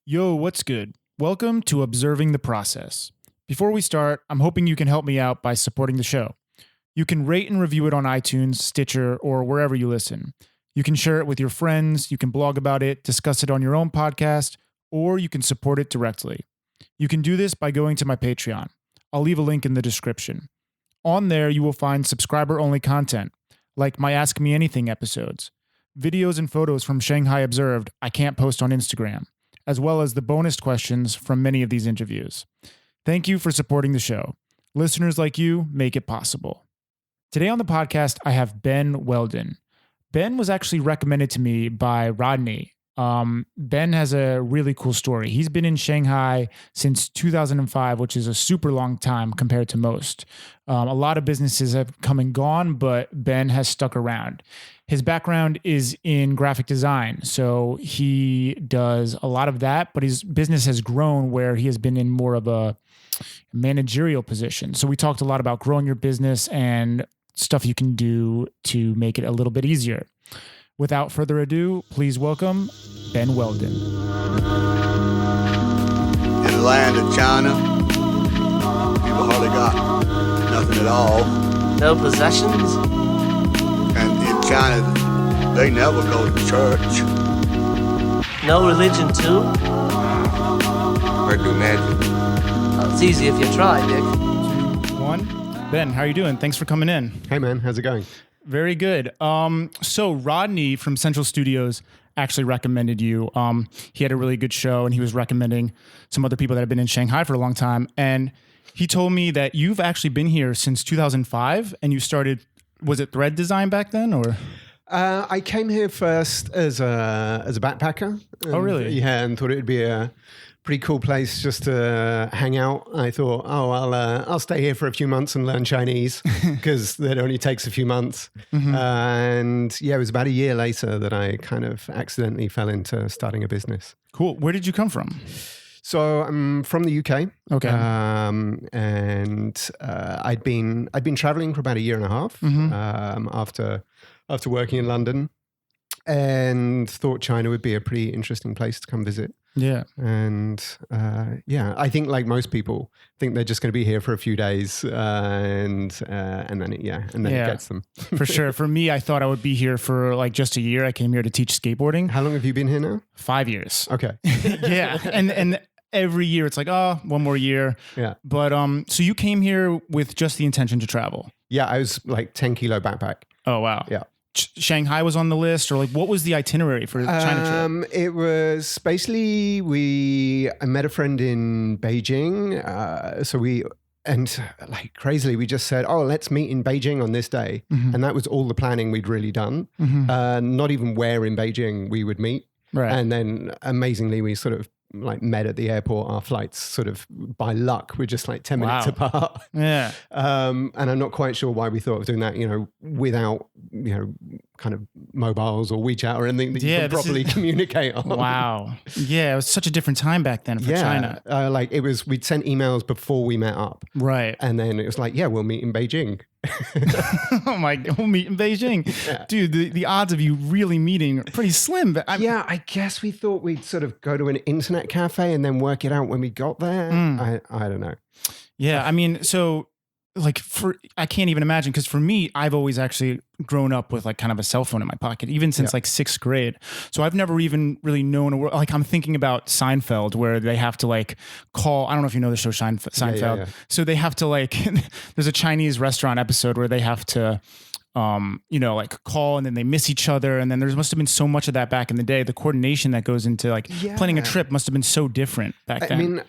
Yo, what's good? Welcome to Observing the Process. Before we start, I'm hoping you can help me out by supporting the show. You can rate and review it on iTunes, Stitcher, or wherever you listen. You can share it with your friends, you can blog about it, discuss it on your own podcast, or you can support it directly. You can do this by going to my Patreon. I'll leave a link in the description. On there, you will find subscriber-only content, like my Ask Me Anything episodes, videos and photos from Shanghai Observed I can't post on Instagram, as well as the bonus questions from many of these interviews. Thank you for supporting the show. Listeners like you make it possible. Today on the podcast, I have Ben Weldon. Ben was actually recommended to me by Rodney. Ben has a really cool story. He's been in Shanghai since 2005, which is a super long time compared to most. A lot of businesses have come and gone, but Ben has stuck around. His background is in graphic design, so he does a lot of that, but his business has grown where he has been in more of a managerial position. So we talked a lot about growing your business and stuff you can do to make it a little bit easier. Without further ado, please welcome Ben Weldon. In the land of China, people hardly got nothing at all. No possessions? And in China, they never go to church. No religion too? Or do magic. Well, it's easy if you try, Dick. 2, 1. Ben, how are you doing? Thanks for coming in. Hey man, how's it going? Very good. So Rodney from Central Studios actually recommended you. He had a really good show and he was recommending some other people that have been in Shanghai for a long time. And he told me that you've actually been here since 2005 and you started, was it thread design back then or? I came here first as a backpacker. Oh, really? Yeah, and thought it would be a pretty cool place just to hang out. I thought, I'll stay here for a few months and learn Chinese because that only takes a few months. Mm-hmm. And yeah, it was about a year later that I kind of accidentally fell into starting a business. Cool. Where did you come from? So I'm from the UK. Okay. And I'd been traveling for about a year and a half after working in London, and thought China would be a pretty interesting place to come visit. Yeah. And I think like most people think they're just going to be here for a few days and then it gets them. For sure. For me, I thought I would be here for like just a year. I came here to teach skateboarding. How long have you been here now? 5 years. Okay. Yeah. And every year it's like, oh, one more year. Yeah. But so you came here with just the intention to travel? Yeah, I was like 10 kilo backpack. Oh, wow. Yeah. Shanghai was on the list, or like what was the itinerary for the China trip? It was basically I met a friend in Beijing. Crazily, we just said, oh, let's meet in Beijing on this day. Mm-hmm. And that was all the planning we'd really done. Mm-hmm. Not even where in Beijing we would meet. Right. And then amazingly, we sort of like met at the airport. Our flights sort of by luck were just like 10 minutes apart. Yeah. And I'm not quite sure why we thought of doing that, without, kind of mobiles or WeChat or anything that you can properly communicate on. Wow. Yeah. It was such a different time back then for China. We'd sent emails before we met up. Right. And then it was like, yeah, we'll meet in Beijing. Oh my God, we'll meet in Beijing. Yeah. Dude, the odds of you really meeting are pretty slim. But I guess we thought we'd sort of go to an internet cafe and then work it out when we got there. I don't know. Yeah, I mean, so like I can't even imagine, because for me, I've always actually grown up with like kind of a cell phone in my pocket, even since like 6th grade. So I've never even really known a world. Like I'm thinking about Seinfeld, where they have to like call, I don't know if you know the show Seinfeld. Yeah. So they have to like, there's a Chinese restaurant episode where they have to, like call and then they miss each other. And then there must have been so much of that back in the day. The coordination that goes into like planning a trip must have been so different back then.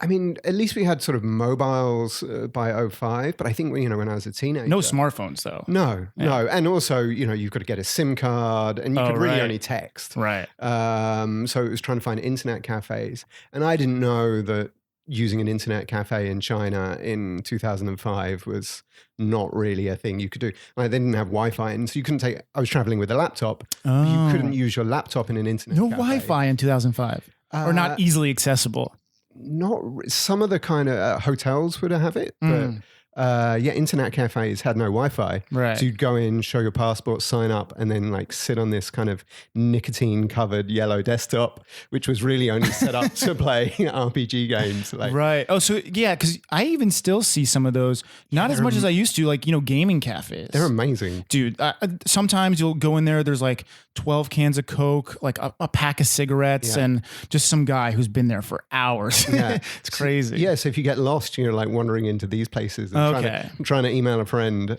I mean, at least we had sort of mobiles by 2005, but I think, when I was a teenager. No smartphones though. No. And also, you've got to get a SIM card and you could really only text. Right. So it was trying to find internet cafes. And I didn't know that using an internet cafe in China in 2005 was not really a thing you could do. Like, they didn't have Wi-Fi, and so you couldn't I was traveling with a laptop. Oh. You couldn't use your laptop in an internet cafe. No Wi-Fi in 2005? Or not easily accessible? Not some of the kind of hotels would have it, but internet cafes had no Wi-Fi. Right. So you'd go in, show your passport, sign up, and then like sit on this kind of nicotine-covered yellow desktop, which was really only set up to play RPG games. Like, Right. Oh, so yeah, because I even still see some of those, not as much as I used to, like, gaming cafes. they're amazing. Dude, sometimes you'll go in there, there's like 12 cans of Coke, like a pack of cigarettes, and just some guy who's been there for hours. Yeah. It's crazy. Yeah, so if you get lost, you're like wandering into these places and trying to email a friend.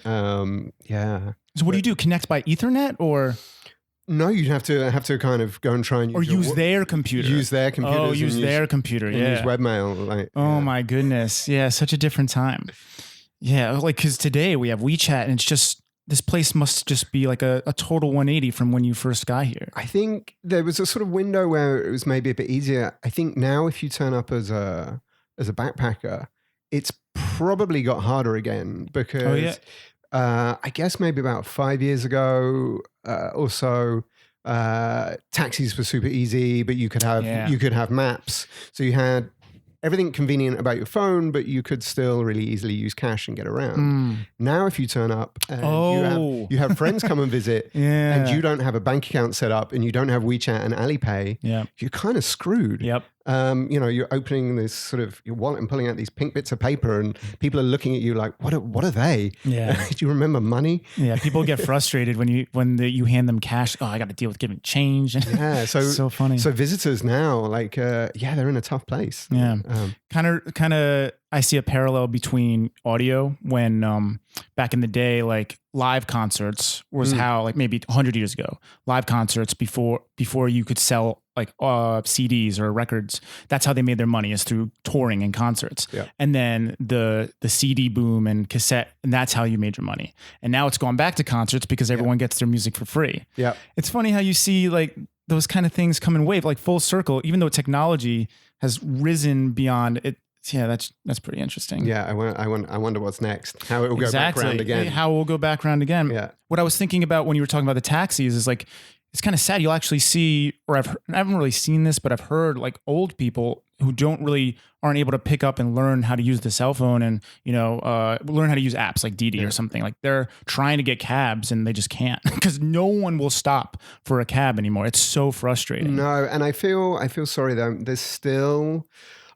Yeah. So what do you do? Connect by Ethernet or? No, you'd have to kind of go and try and use their computer. Use their computers. Oh, use their computer. And Yeah. use webmail. Like, Oh my goodness. Yeah, such a different time. Yeah, like because today we have WeChat and it's just, this place must just be like a total 180 from when you first got here. I think there was a sort of window where it was maybe a bit easier. I think now if you turn up as a backpacker, it's probably got harder again because I guess maybe about 5 years ago or so, taxis were super easy, but you could have maps. So you had everything convenient about your phone, but you could still really easily use cash and get around. Now, if you turn up and you have friends come and visit and you don't have a bank account set up and you don't have WeChat and Alipay, you're kind of screwed. Yep. You're opening this sort of your wallet and pulling out these pink bits of paper and people are looking at you like, what are they? Yeah. Do you remember money? Yeah. People get frustrated when you hand them cash. Oh, I got to deal with giving change. Yeah. So so funny. So visitors now, like, they're in a tough place. Yeah. Kind of, I see a parallel between audio when back in the day, like live concerts was how, like maybe 100 years ago, live concerts before you could sell like CDs or records. That's how they made their money, is through touring and concerts. Yeah. And then the CD boom and cassette, and that's how you made your money. And now it's gone back to concerts because everyone gets their music for free. Yeah. It's funny how you see like those kind of things come in wave, like full circle, even though technology has risen beyond it. Yeah, that's pretty interesting. Yeah, I wonder what's next. How it will go back around again. How it will go back around again. Yeah. What I was thinking about when you were talking about the taxis is like, it's kind of sad. You'll actually see, or I haven't really seen this, but I've heard like old people who aren't able to pick up and learn how to use the cell phone and, learn how to use apps like Didi or something. Like they're trying to get cabs and they just can't because no one will stop for a cab anymore. It's so frustrating. No, and I feel sorry though. There's still,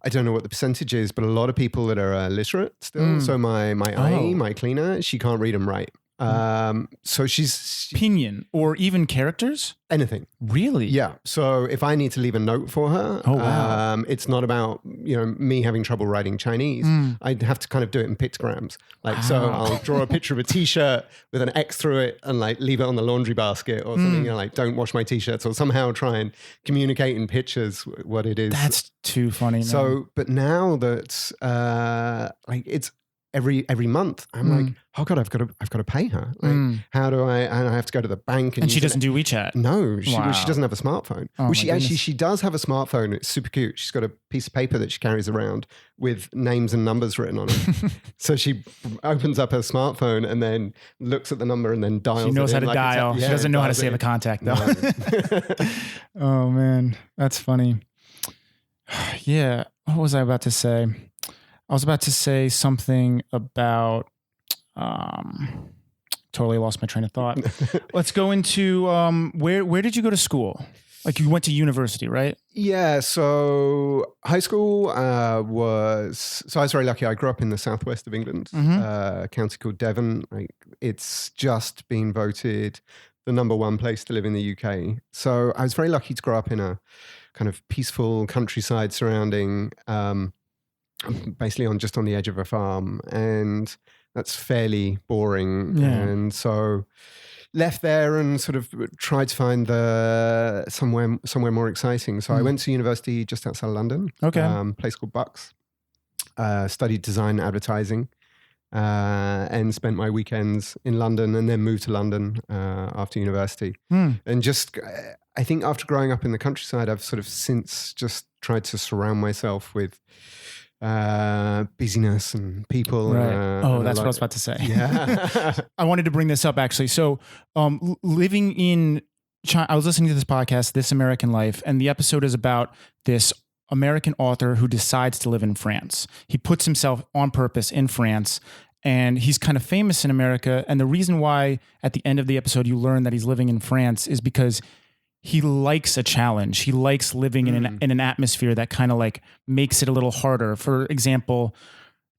I don't know what the percentage is, but a lot of people that are illiterate still. So my cleaner, she can't read and write. So she's Pinyin or even characters? Anything. Really? Yeah. So if I need to leave a note for her, it's not about, me having trouble writing Chinese. I'd have to kind of do it in pictograms. Like, so I'll draw a picture of a t-shirt with an X through it and like leave it on the laundry basket or something, like don't wash my t-shirts, or somehow try and communicate in pictures what it is. That's too funny, man. So, but now that, like it's, every month I'm like, oh God, I've got to pay her. Like, how do I have to go to the bank and she doesn't do WeChat. No, she doesn't have a smartphone. Oh, she does have a smartphone. It's super cute. She's got a piece of paper that she carries around with names and numbers written on it. So she opens up her smartphone and then looks at the number and then dials. She knows how to like dial. She doesn't know how to save a contact though. No. Oh man, that's funny. Yeah. What was I about to say? I was about to say something about, totally lost my train of thought. Let's go into, where did you go to school? Like you went to university, right? Yeah. So high school I was very lucky. I grew up in the southwest of England, a county called Devon. Like it's just been voted the #1 place to live in the UK. So I was very lucky to grow up in a kind of peaceful countryside surrounding, basically on the edge of a farm, and that's fairly boring. Yeah. And so left there and sort of tried to find somewhere more exciting. So I went to university just outside of London. Okay. Place called Bucks. Studied design and advertising, and spent my weekends in London, and then moved to London after university. And just, I think after growing up in the countryside, I've sort of since just tried to surround myself with busyness and people. Right. That's what I was about to say. Yeah. I wanted to bring this up actually. So, living in China, I was listening to this podcast, This American Life, and the episode is about this American author who decides to live in France. He puts himself on purpose in France and he's kind of famous in America. And the reason why at the end of the episode you learn that he's living in France is because he likes a challenge. He likes living in an atmosphere that kind of like makes it a little harder. For example,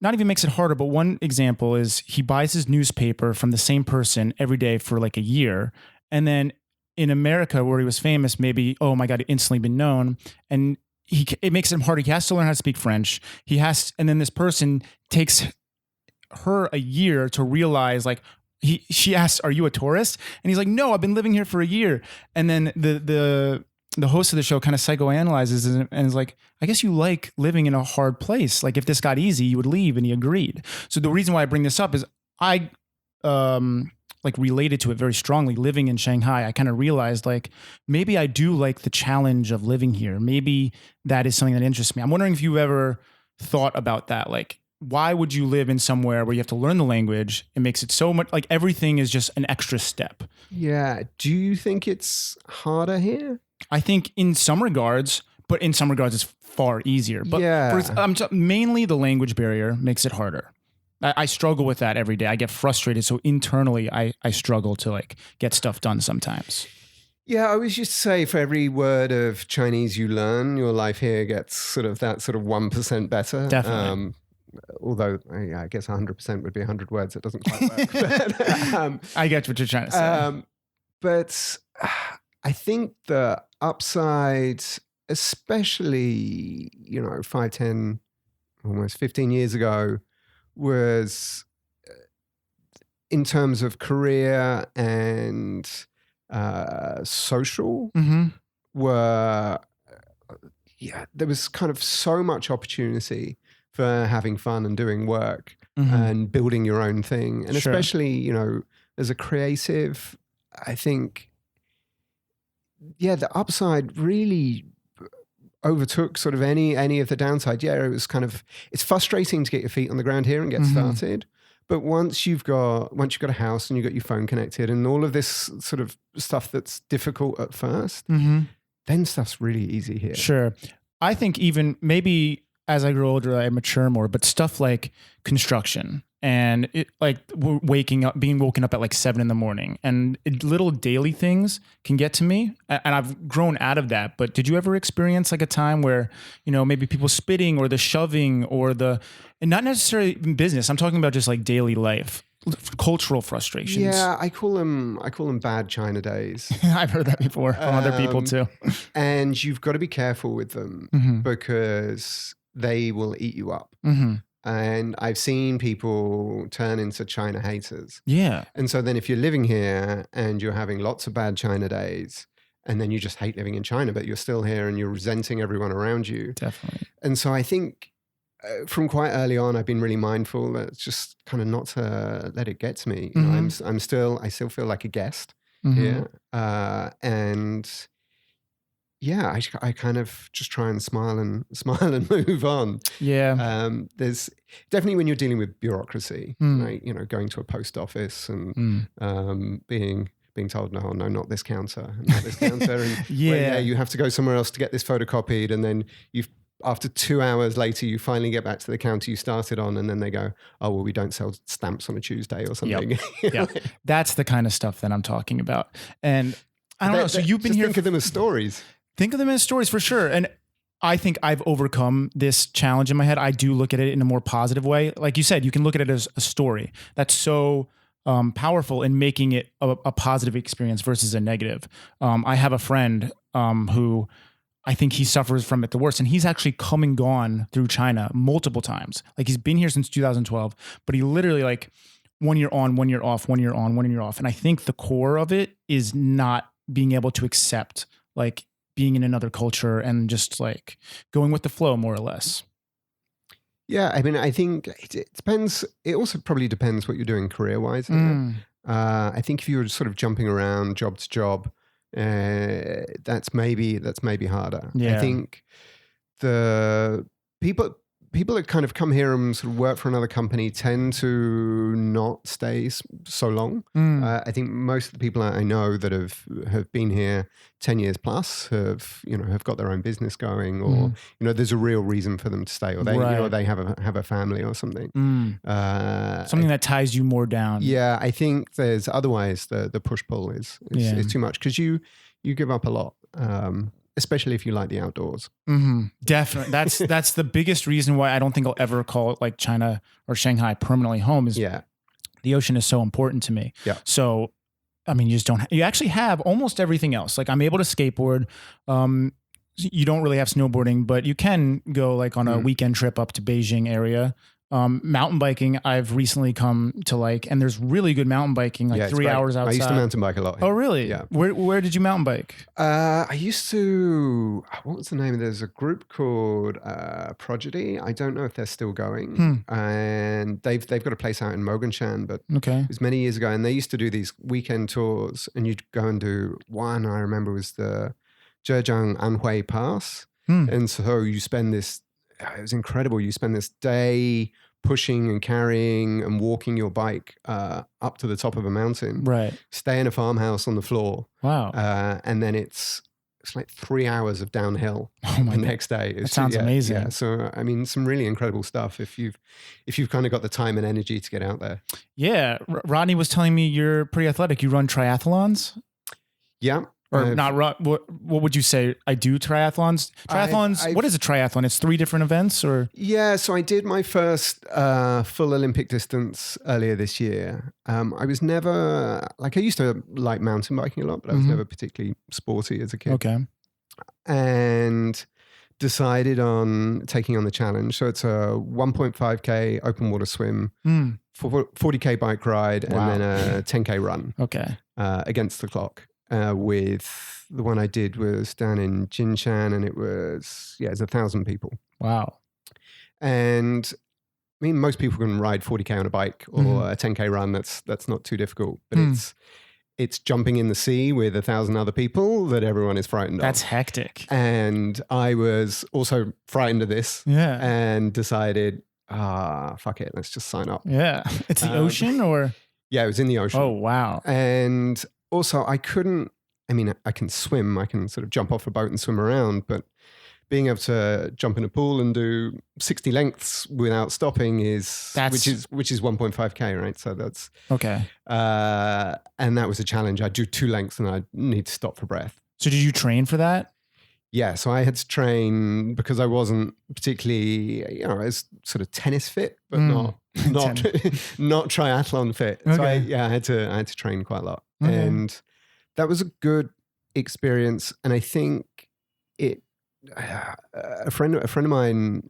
not even makes it harder, but one example is he buys his newspaper from the same person every day for like a year. And then in America, where he was famous, maybe, oh my God, instantly been known. And it makes him harder. He has to learn how to speak French. And then this person takes her a year to realize like, she asks, "Are you a tourist?" And he's like, "No, I've been living here for a year." And then the host of the show kind of psychoanalyzes it and is like, "I guess you like living in a hard place. Like if this got easy, you would leave." And he agreed. So the reason why I bring this up is I like related to it very strongly. Living in Shanghai, I kind of realized like maybe I do like the challenge of living here. Maybe that is something that interests me. I'm wondering if you've ever thought about that, like. Why would you live in somewhere where you have to learn the language? It makes it so much like everything is just an extra step. Yeah. Do you think it's harder here? I think in some regards, but in some regards it's far easier. But yeah. Mainly the language barrier makes it harder. I struggle with that every day. I get frustrated. So internally I struggle to like get stuff done sometimes. Yeah, I always used to say for every word of Chinese you learn, your life here gets sort of 1% better. Definitely. Although I guess 100% would be 100 words. It doesn't quite work. But, I get what you're trying to say. But I think the upside, especially, 5, 10, almost 15 years ago, was in terms of career and social were, there was kind of so much opportunity for having fun and doing work and building your own thing. And especially, as a creative, I think, the upside really overtook sort of any of the downside. Yeah, it's frustrating to get your feet on the ground here and get started. But once you've got a house and you've got your phone connected and all of this sort of stuff that's difficult at first, then stuff's really easy here. Sure. I think even maybe as I grow older, I mature more, but stuff like construction and being woken up at like 7 a.m. and little daily things can get to me. And I've grown out of that. But did you ever experience like a time where, maybe people spitting or the shoving or and not necessarily in business. I'm talking about just like daily life, cultural frustrations. Yeah. I call them bad China days. I've heard that before from other people too. And you've got to be careful with them because they will eat you up. And I've seen people turn into China haters. Yeah. And so then if you're living here and you're having lots of bad China days and then you just hate living in China, but you're still here and you're resenting everyone around you. Definitely. And so I think from quite early on, I've been really mindful that it's just kind of not to let it get to me. I still feel like a guest here. And yeah, I kind of just try and smile and move on. Yeah. There's definitely when you're dealing with bureaucracy, like, going to a post office and being told, no, not this counter, and you have to go somewhere else to get this photocopied, and then after 2 hours later, you finally get back to the counter you started on, and then they go, oh, well, we don't sell stamps on a Tuesday or something. Yep. That's the kind of stuff that I'm talking about. And I don't know. So you've been here. Think of them as stories. Think of them as stories for sure. And I think I've overcome this challenge in my head. I do look at it in a more positive way. Like you said, you can look at it as a story. That's so powerful in making it a positive experience versus a negative. I have a friend who I think he suffers from it the worst. And he's actually come and gone through China multiple times. Like he's been here since 2012, but he literally like 1 year on, 1 year off, 1 year on, 1 year off. And I think the core of it is not being able to accept like being in another culture and just like going with the flow more or less. Yeah. I mean, I think it depends. It also probably depends what you're doing career-wise. I think if you're sort of jumping around job to job, that's maybe harder. Yeah. I think the people that kind of come here and sort of work for another company tend to not stay so long. I think most of the people I know that have been here 10 years plus have got their own business going, or there's a real reason for them to stay, or they have a family or something. Something that ties you more down. Yeah, I think there's otherwise the push pull is too much, because you give up a lot. Especially if you like the outdoors. Definitely. That's the biggest reason why I don't think I'll ever call it like China or Shanghai permanently home, is the ocean is so important to me. Yeah. So, I mean, you actually have almost everything else. Like, I'm able to skateboard. You don't really have snowboarding, but you can go like on a weekend trip up to Beijing area. Mountain biking, I've recently come to like, and there's really good mountain biking, like 3 hours outside. I used to mountain bike a lot here. Oh, really? Yeah. Where did you mountain bike? I used to, what was the name? There's a group called Prodigy. I don't know if they're still going. And they've got a place out in Moganshan, but it was many years ago. And they used to do these weekend tours, and you'd go and do one, I remember, was the Zhejiang Anhui Pass. And so you spend this, it was incredible. You spend this day pushing and carrying and walking your bike up to the top of a mountain. Right. Stay in a farmhouse on the floor. Wow. And then it's like 3 hours of downhill the next day. That sounds amazing. Yeah. So, I mean, some really incredible stuff if you've kind of got the time and energy to get out there. Yeah. Rodney was telling me you're pretty athletic. You run triathlons? Yeah. Or not run, what would you say? I do triathlons. What is a triathlon? It's 3 different events, or? Yeah, so I did my first full Olympic distance earlier this year. I was never, I used to like mountain biking a lot, but I was never particularly sporty as a kid. Okay. And decided on taking on the challenge. So it's a 1.5K open water swim, 40K bike ride, and then a 10K run. Okay. Against the clock. With the one I did was down in Jinshan, and it was 1,000 people. Wow. And I mean, most people can ride 40K on a bike or a 10K run. That's not too difficult, but it's jumping in the sea with 1,000 other people that everyone is frightened of. That's hectic. And I was also frightened of this and decided, fuck it, let's just sign up. Yeah. It's the ocean, or? Yeah, it was in the ocean. Oh, wow. And also, I can swim. I can sort of jump off a boat and swim around, but being able to jump in a pool and do 60 lengths without stopping which is 1.5K, right? So that's okay. And that was a challenge. I'd do 2 lengths and I'd need to stop for breath. So did you train for that? Yeah, so I had to train because I wasn't particularly, I was sort of tennis fit, but not triathlon fit. Okay. So I had to train quite a lot. Okay. And that was a good experience. And I think a friend of mine,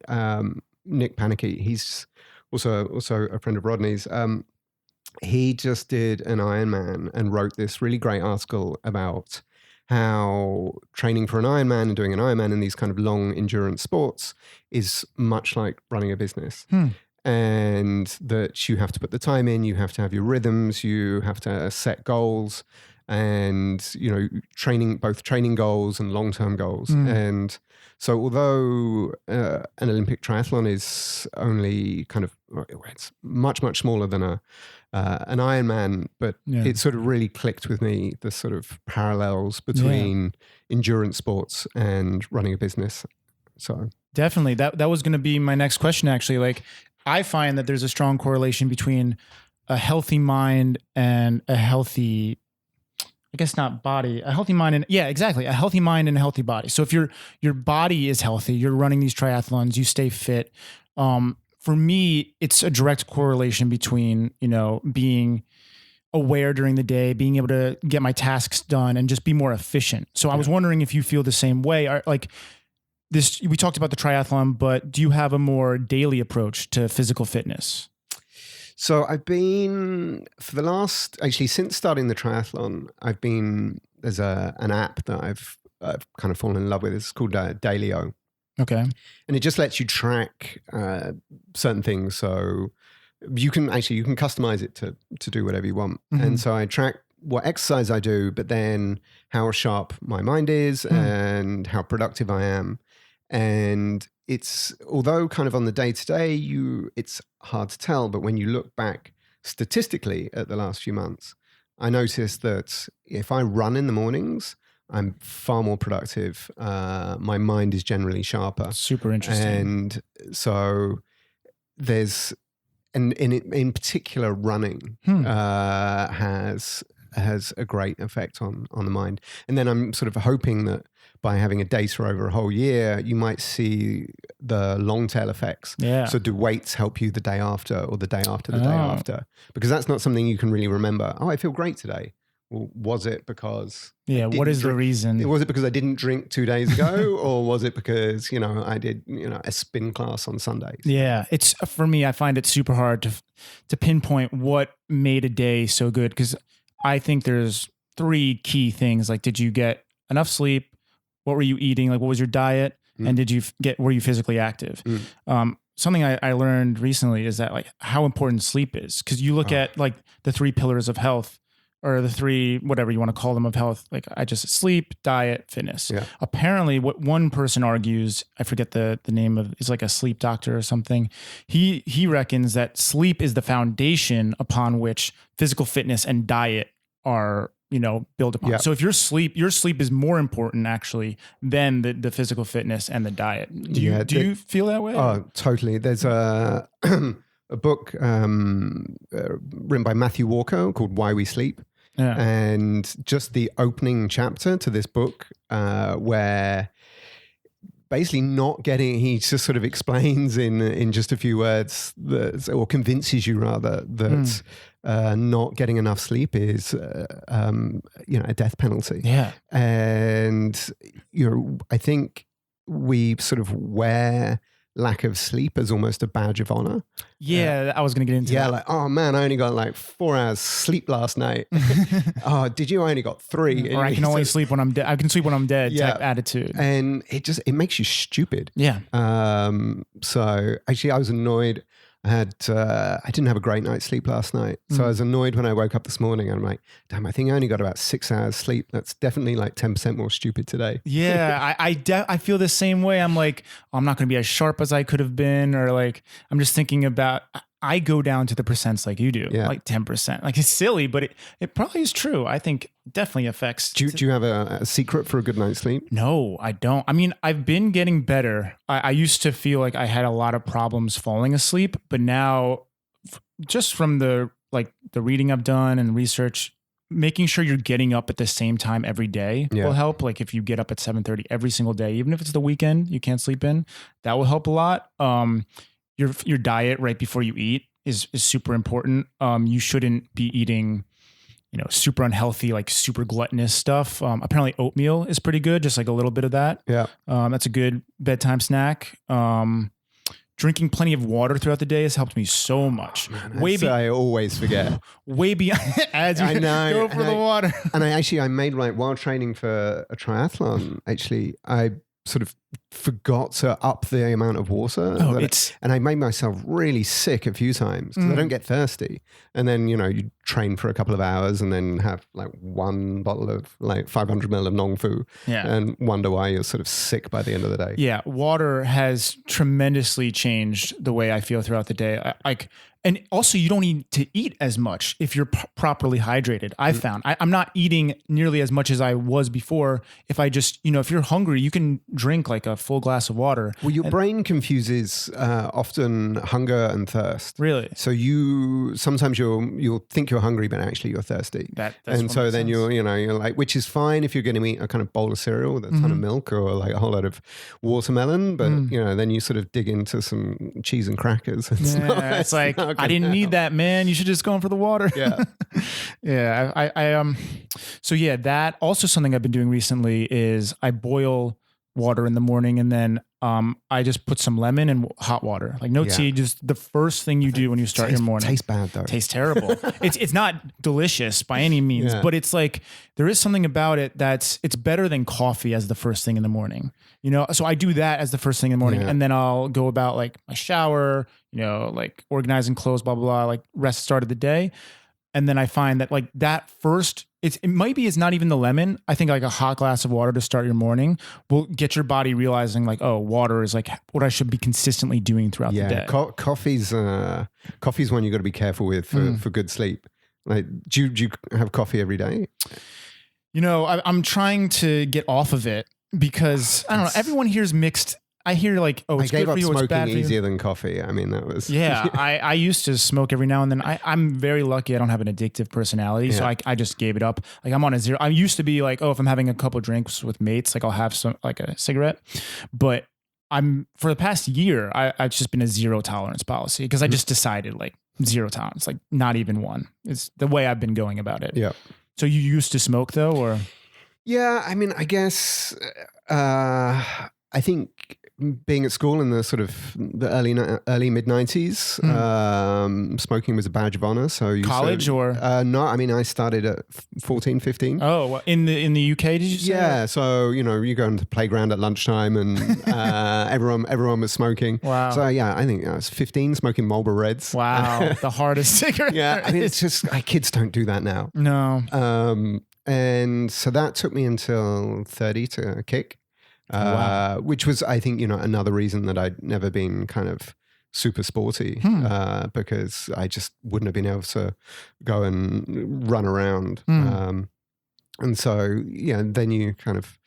Nick Panicky, he's also a friend of Rodney's. He just did an Ironman and wrote this really great article about how training for an Ironman and doing an Ironman in these kind of long endurance sports is much like running a business. And that you have to put the time in, you have to have your rhythms, you have to set goals, and both training goals and long-term goals. And so although an Olympic triathlon is only it's much smaller than an Ironman, but it sort of really clicked with me, the sort of parallels between endurance sports and running a business. So definitely that was going to be my next question, actually. Like, I find that there's a strong correlation between a healthy mind and a healthy, I guess not body, a healthy mind and a healthy mind and a healthy body. So if your body is healthy, you're running these triathlons, you stay fit. For me, it's a direct correlation between, being aware during the day, being able to get my tasks done and just be more efficient. So I was wondering if you feel the same way. We talked about the triathlon, but do you have a more daily approach to physical fitness? So I've been, since starting the triathlon, there's an app that I've kind of fallen in love with. It's called Dailyo. Okay. And it just lets you track certain things. So you can customize it to do whatever you want. And so I track what exercise I do, but then how sharp my mind is and how productive I am. And it's, although kind of on the day to day, it's hard to tell. But when you look back statistically at the last few months, I noticed that if I run in the mornings, I'm far more productive. My mind is generally sharper. Super interesting. And so there's, and in particular, running has a great effect on the mind. And then I'm sort of hoping that by having a data over a whole year, you might see the long tail effects. Yeah. So do weights help you the day after or the day after the day after? Because that's not something you can really remember. Oh, I feel great today. Well, was it because... Yeah, what is the reason? Was it because I didn't drink 2 days ago? Or was it because, I did, a spin class on Sundays? Yeah, it's, for me, I find it super hard to pinpoint what made a day so good, because I think there's 3 key things. Like, did you get enough sleep? What were you eating? Like, what was your diet? And were you physically active? Something I learned recently is that, like, how important sleep is. Because you look at, like, the 3 pillars of health, or the 3, whatever you want to call them, of health. Like, I just sleep, diet, fitness. Yeah. Apparently what one person argues, I forget the name of, it's like a sleep doctor or something. He reckons that sleep is the foundation upon which physical fitness and diet are, built upon. Yeah. So if your sleep is more important actually than the physical fitness and the diet. Do you feel that way? Oh, totally. There's a book written by Matthew Walker called Why We Sleep. Yeah. And just the opening chapter to this book, where basically he just sort of explains in just a few words or convinces you rather that not getting enough sleep is a death penalty. Yeah. And I think we sort of wear lack of sleep as almost a badge of honor. Yeah, I was going to get into that. Yeah, like, oh man, I only got like 4 hours sleep last night. Oh, did you? I only got 3. Or I can only sleep when I'm dead. I can sleep when I'm dead type attitude. And it makes you stupid. Yeah. So actually I was annoyed. I didn't have a great night's sleep last night. So I was annoyed when I woke up this morning. I'm like, damn, I think I only got about 6 hours sleep. That's definitely like 10% more stupid today. Yeah, I feel the same way. I'm like, I'm not going to be as sharp as I could have been. Or like, I'm just thinking about, I go down to the percents like you do, like 10%. Like, it's silly, but it probably is true. I think it definitely affects. Do you have a secret for a good night's sleep? No, I don't. I mean, I've been getting better. I used to feel like I had a lot of problems falling asleep, but now just from the reading I've done and research, making sure you're getting up at the same time every day will help. Like, if you get up at 7:30 every single day, even if it's the weekend you can't sleep in, that will help a lot. Your diet right before you eat is super important. You shouldn't be eating, super unhealthy, like super gluttonous stuff. Apparently oatmeal is pretty good. Just like a little bit of that. Yeah. That's a good bedtime snack. Drinking plenty of water throughout the day has helped me so much. Man, I always forget. Way beyond as you go for the water. And I made, like, while training for a triathlon, actually, I sort of forgot to up the amount of water. And I made myself really sick a few times because I don't get thirsty. And then, you train for a couple of hours and then have like 1 bottle of like 500 ml of Nongfu and wonder why you're sort of sick by the end of the day. Yeah. Water has tremendously changed the way I feel throughout the day. And also, you don't need to eat as much if you're properly hydrated. I found I'm not eating nearly as much as I was before. If I just, if you're hungry, you can drink like a full glass of water. Well, your brain confuses often hunger and thirst. Really? So sometimes you'll think you're hungry, but actually you're thirsty. And so then you're like, which is fine if you're going to eat a kind of bowl of cereal with a ton of milk or like a whole lot of watermelon. But then you sort of dig into some cheese and crackers. It's like, I didn't need that, man. You should just go in for the water. Yeah. Yeah. So yeah, that also something I've been doing recently is I boil water in the morning and then I just put some lemon and hot water, like no tea, just the first thing you do when you start your morning. Tastes bad though. Tastes terrible. It's not delicious by any means, but it's like, there is something about it it's better than coffee as the first thing in the morning, So I do that as the first thing in the morning and then I'll go about like my shower, like organizing clothes, blah, blah, blah, like start of the day. And then I find that like that first it might be it's not even the lemon. I think like a hot glass of water to start your morning will get your body realizing like, oh, water is like what I should be consistently doing throughout the day. Coffee's one you got to be careful with for good sleep. Like, do you have coffee every day? You know, I'm trying to get off of it because I don't know. Everyone here's mixed. I hear like, oh, it's good for you, it's bad for you. Smoking easier than coffee. I mean, that was... Yeah, I used to smoke every now and then. I'm very lucky I don't have an addictive personality, so I just gave it up. Like I'm on a zero. I used to be like, oh, if I'm having a couple of drinks with mates, like I'll have some, like a cigarette. But for the past year, I've just been a zero tolerance policy because I just decided like zero tolerance, like not even one. It's the way I've been going about it. Yeah. So you used to smoke though, or? Yeah, I mean, I guess I think being at school in the sort of the early mid 90s, smoking was a badge of honor. So college or no? I mean, I started at 14, 15. Oh, well, in the UK, did you say? Yeah. So you go into the playground at lunchtime, and everyone was smoking. Wow. So yeah, I think I was 15, smoking Marlboro Reds. Wow, the hardest cigarette. Yeah, I mean, it's just like kids don't do that now. No. And so that took me until 30 to kick. Wow. Which was, I think, another reason that I'd never been kind of super sporty, because I just wouldn't have been able to go and run around. And so, yeah, then you kind of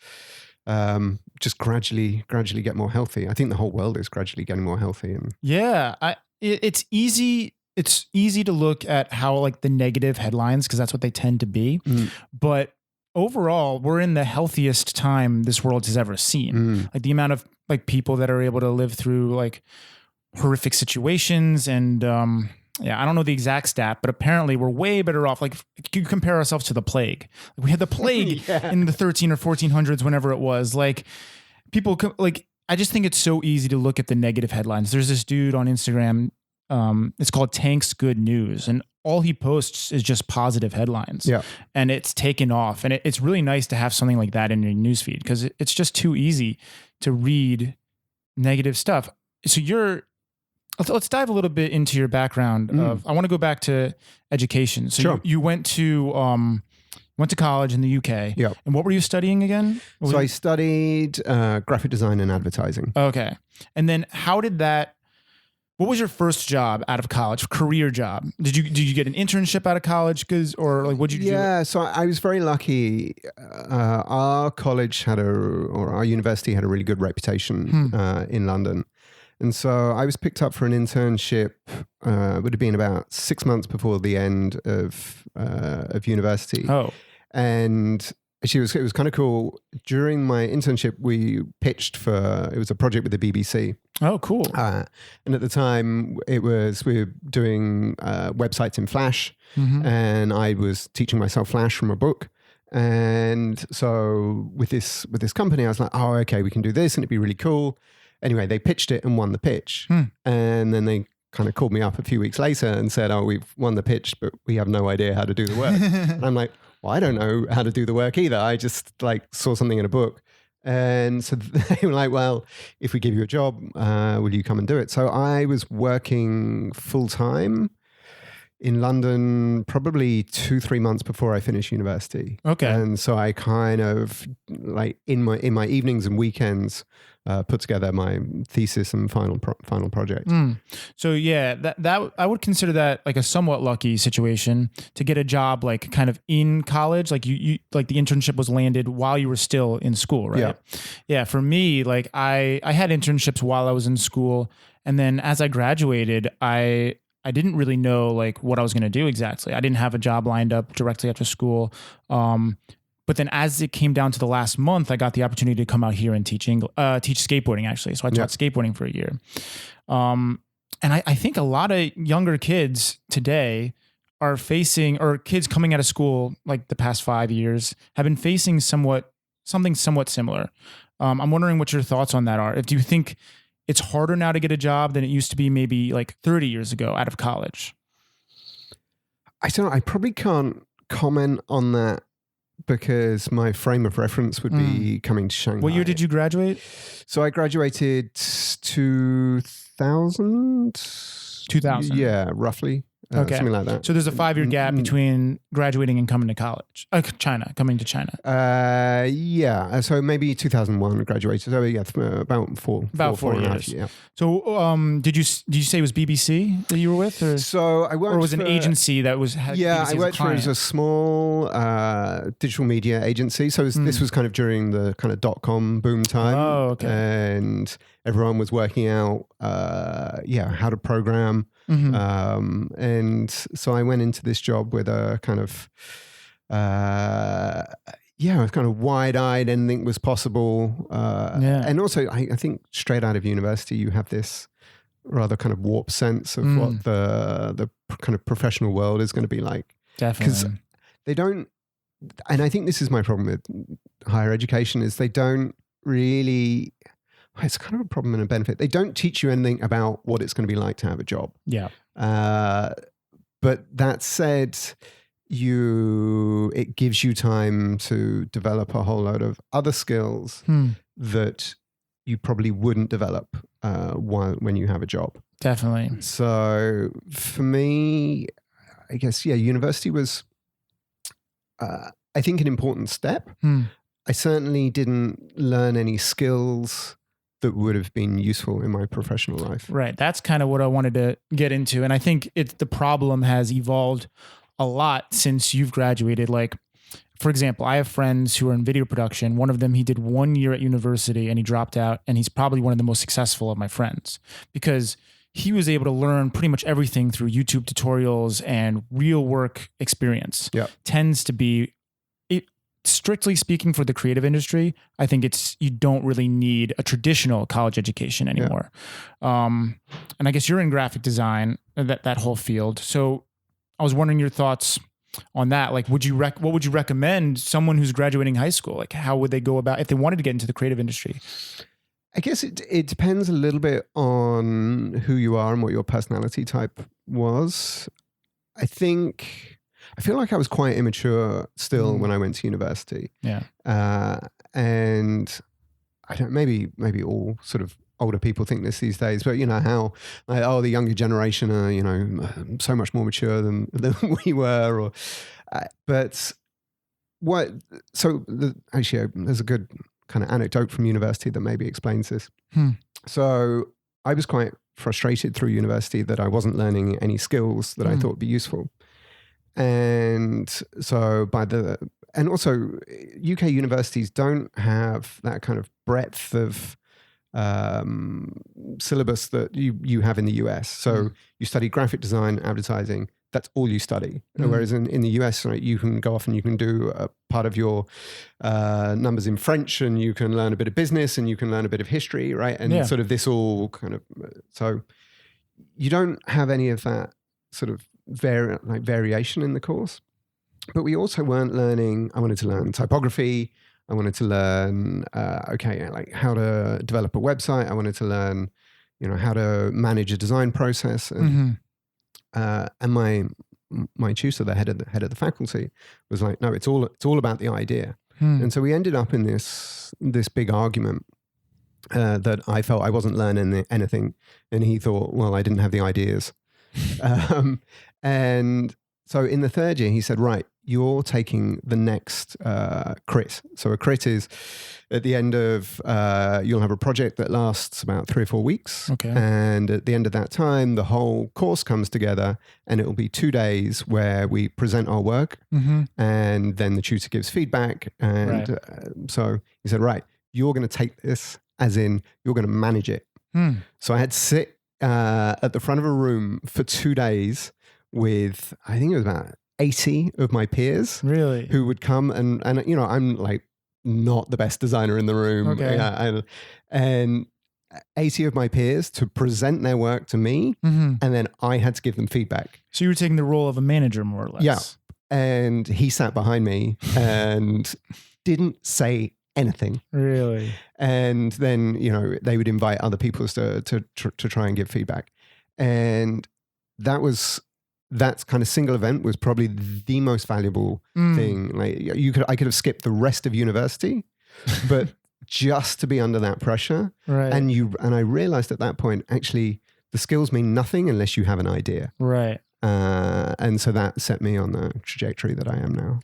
just gradually get more healthy. I think the whole world is gradually getting more healthy. And yeah, it's easy. It's easy to look at how like the negative headlines, because that's what they tend to be. But overall, we're in the healthiest time this world has ever seen. Like the amount of like people that are able to live through like horrific situations. And I don't know the exact stat, but apparently we're way better off. Like you compare ourselves to the plague. Like, we had the plague in the 13 or 1400s, whenever it was. Like people like, I just think it's so easy to look at the negative headlines. There's this dude on Instagram. It's called Tank's Good News, and all he posts is just positive headlines. Yeah. And it's taken off. And it's really nice to have something like that in your newsfeed, because it's just too easy to read negative stuff. So let's dive a little bit into your background. I want to go back to education. So you went to college in the UK. Yeah. And what were you studying again? I studied graphic design and advertising. Okay. And then what was your first job out of college, career job? Did you get an internship out of college? What did you do? Yeah, so I was very lucky. Our college our university had a really good reputation in London. And so I was picked up for an internship, would have been about 6 months before the end of university. Oh. And it was kind of cool. During my internship, we pitched it was a project with the BBC. Oh, cool. And at the time, we were doing websites in Flash, and I was teaching myself Flash from a book. And so with this company, I was like, oh, okay, we can do this, and it'd be really cool. Anyway, they pitched it and won the pitch. And then they kind of called me up a few weeks later and said, oh, we've won the pitch, but we have no idea how to do the work. And I'm like, well, I don't know how to do the work either. I just saw something in a book. And so they were like, well, if we give you a job, will you come and do it? So I was working full time in London probably 2-3 months before I finished university. Okay. And so I kind of in my evenings and weekends put together my thesis and final project. So yeah, that I would consider that like a somewhat lucky situation to get a job like kind of in college. Like you like the internship was landed while you were still in school, right? Yeah. Yeah. For me, like I had internships while I was in school, and then as I graduated, I didn't really know like what I was going to do exactly. I didn't have a job lined up directly after school. But then as it came down to the last month, I got the opportunity to come out here and teach skateboarding, actually. So I taught skateboarding for a year. And I think a lot of younger kids today are facing, or kids coming out of school like the past 5 years have been facing something somewhat similar. I'm wondering what your thoughts on that are. Do you think it's harder now to get a job than it used to be maybe like 30 years ago out of college? I don't know. I probably can't comment on that, because my frame of reference would be coming to Shanghai. What year did you graduate? So I graduated 2000. 2000. Yeah, roughly. Okay. something like that. So there's a 5-year gap between graduating and coming to college, coming to China. Yeah. So maybe 2001 I graduated. So yeah, about four and a half, years. yeah. So did you say it was BBC that you were with, or? So I worked or was it an agency that had yeah, BBC I worked as a client? for a small digital media agency. So this was kind of during the kind of .com boom time. Oh, okay. And everyone was working out, how to program. And so I went into this job with a kind of, I was kind of wide-eyed, anything was possible. And also, I think straight out of university, you have this rather kind of warped sense of what the kind of professional world is going to be like. Definitely. Because they don't, and I think this is my problem with higher education, is they don't really, it's kind of a problem and a benefit. They don't teach you anything about what it's going to be like to have a job. Yeah. But that said, it gives you time to develop a whole load of other skills that you probably wouldn't develop when you have a job. Definitely. So for me, I guess, university was, I think, an important step. I certainly didn't learn any skills that would have been useful in my professional life. Right. That's kind of what I wanted to get into. And I think the problem has evolved a lot since you've graduated. Like, for example, I have friends who are in video production. One of them, he did 1 year at university and he dropped out, and he's probably one of the most successful of my friends because he was able to learn pretty much everything through YouTube tutorials and real work experience. Yeah. Tends to be, strictly speaking, for the creative industry, I think you don't really need a traditional college education anymore. Yeah. And I guess you're in graphic design, that whole field. So I was wondering your thoughts on that. Like, what would you recommend someone who's graduating high school? Like, how would they go about if they wanted to get into the creative industry? I guess it depends a little bit on who you are and what your personality type was. I feel like I was quite immature still when I went to university. Yeah. And I don't, maybe all sort of older people think this these days, but you know how, the younger generation are, so much more mature than we were, there's a good kind of anecdote from university that maybe explains this. So I was quite frustrated through university that I wasn't learning any skills that I thought would be useful. And so and also UK universities don't have that kind of breadth of syllabus that you have in the US. So you study graphic design, advertising, that's all you study. Whereas in the US, right, you can go off and you can do a part of your numbers in French, and you can learn a bit of business, and you can learn a bit of history, right? And sort of this all kind of, so you don't have any of that sort of variation in the course. But we also weren't learning, I wanted to learn typography. I wanted to learn, how to develop a website. I wanted to learn, how to manage a design process. And, and my tutor, the head of the faculty, was like, no, it's all about the idea. And so we ended up in this big argument that I felt I wasn't learning anything, and he thought, well, I didn't have the ideas. And so in the third year, he said, right, you're taking the next crit. So a crit is at the end of, you'll have a project that lasts about 3 or 4 weeks. Okay. And at the end of that time, the whole course comes together, and it will be 2 days where we present our work, and then the tutor gives feedback. And so he said, right, you're going to take this as in you're going to manage it. So I had to sit at the front of a room for 2 days with, I think it was about 80 of my peers. Really? Who would come and I'm like not the best designer in the room. Okay. And 80 of my peers to present their work to me, and then I had to give them feedback. So you were taking the role of a manager, more or less. Yeah. And he sat behind me and didn't say anything. Really? And then, they would invite other people to try and give feedback. And that kind of single event was probably the most valuable thing. Like I could have skipped the rest of university, but just to be under that pressure. Right. And I realized at that point, actually, the skills mean nothing unless you have an idea. Right. And so that set me on the trajectory that I am now.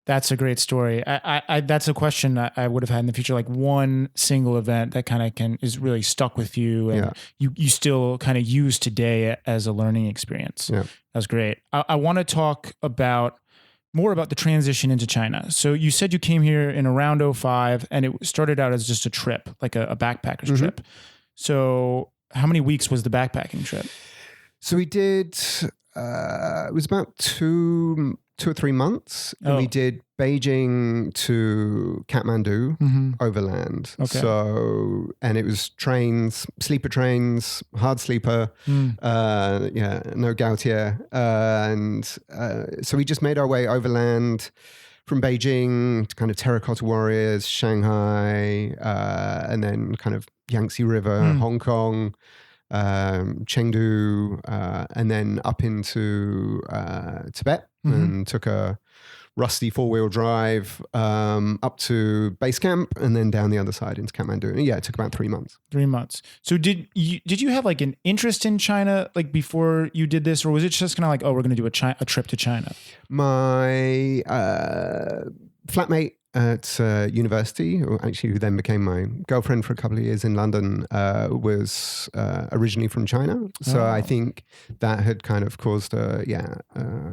That's a great story. I that's a question I would have had in the future, like one single event that kind of is really stuck with you and you still kind of use today as a learning experience. Yeah. That's great. I want to talk more about the transition into China. So you said you came here in around 2005 and it started out as just a trip, like a backpacker's trip. So how many weeks was the backpacking trip? So we did, it was about 2 or 3 months. And we did Beijing to Kathmandu overland. Okay. So, and it was trains, sleeper trains, hard sleeper, no Gautier. So we just made our way overland from Beijing to kind of Terracotta Warriors, Shanghai, and then kind of Yangtze River, Hong Kong, Chengdu, and then up into Tibet and took a rusty 4-wheel drive up to base camp and then down the other side into Kathmandu. And yeah, it took about 3 months. 3 months. So did you have like an interest in China like before you did this, or was it just kind of like, oh, we're going to do a trip to China? My flatmate at university, who then became my girlfriend for a couple of years in London, was originally from China. So I think that had kind of caused an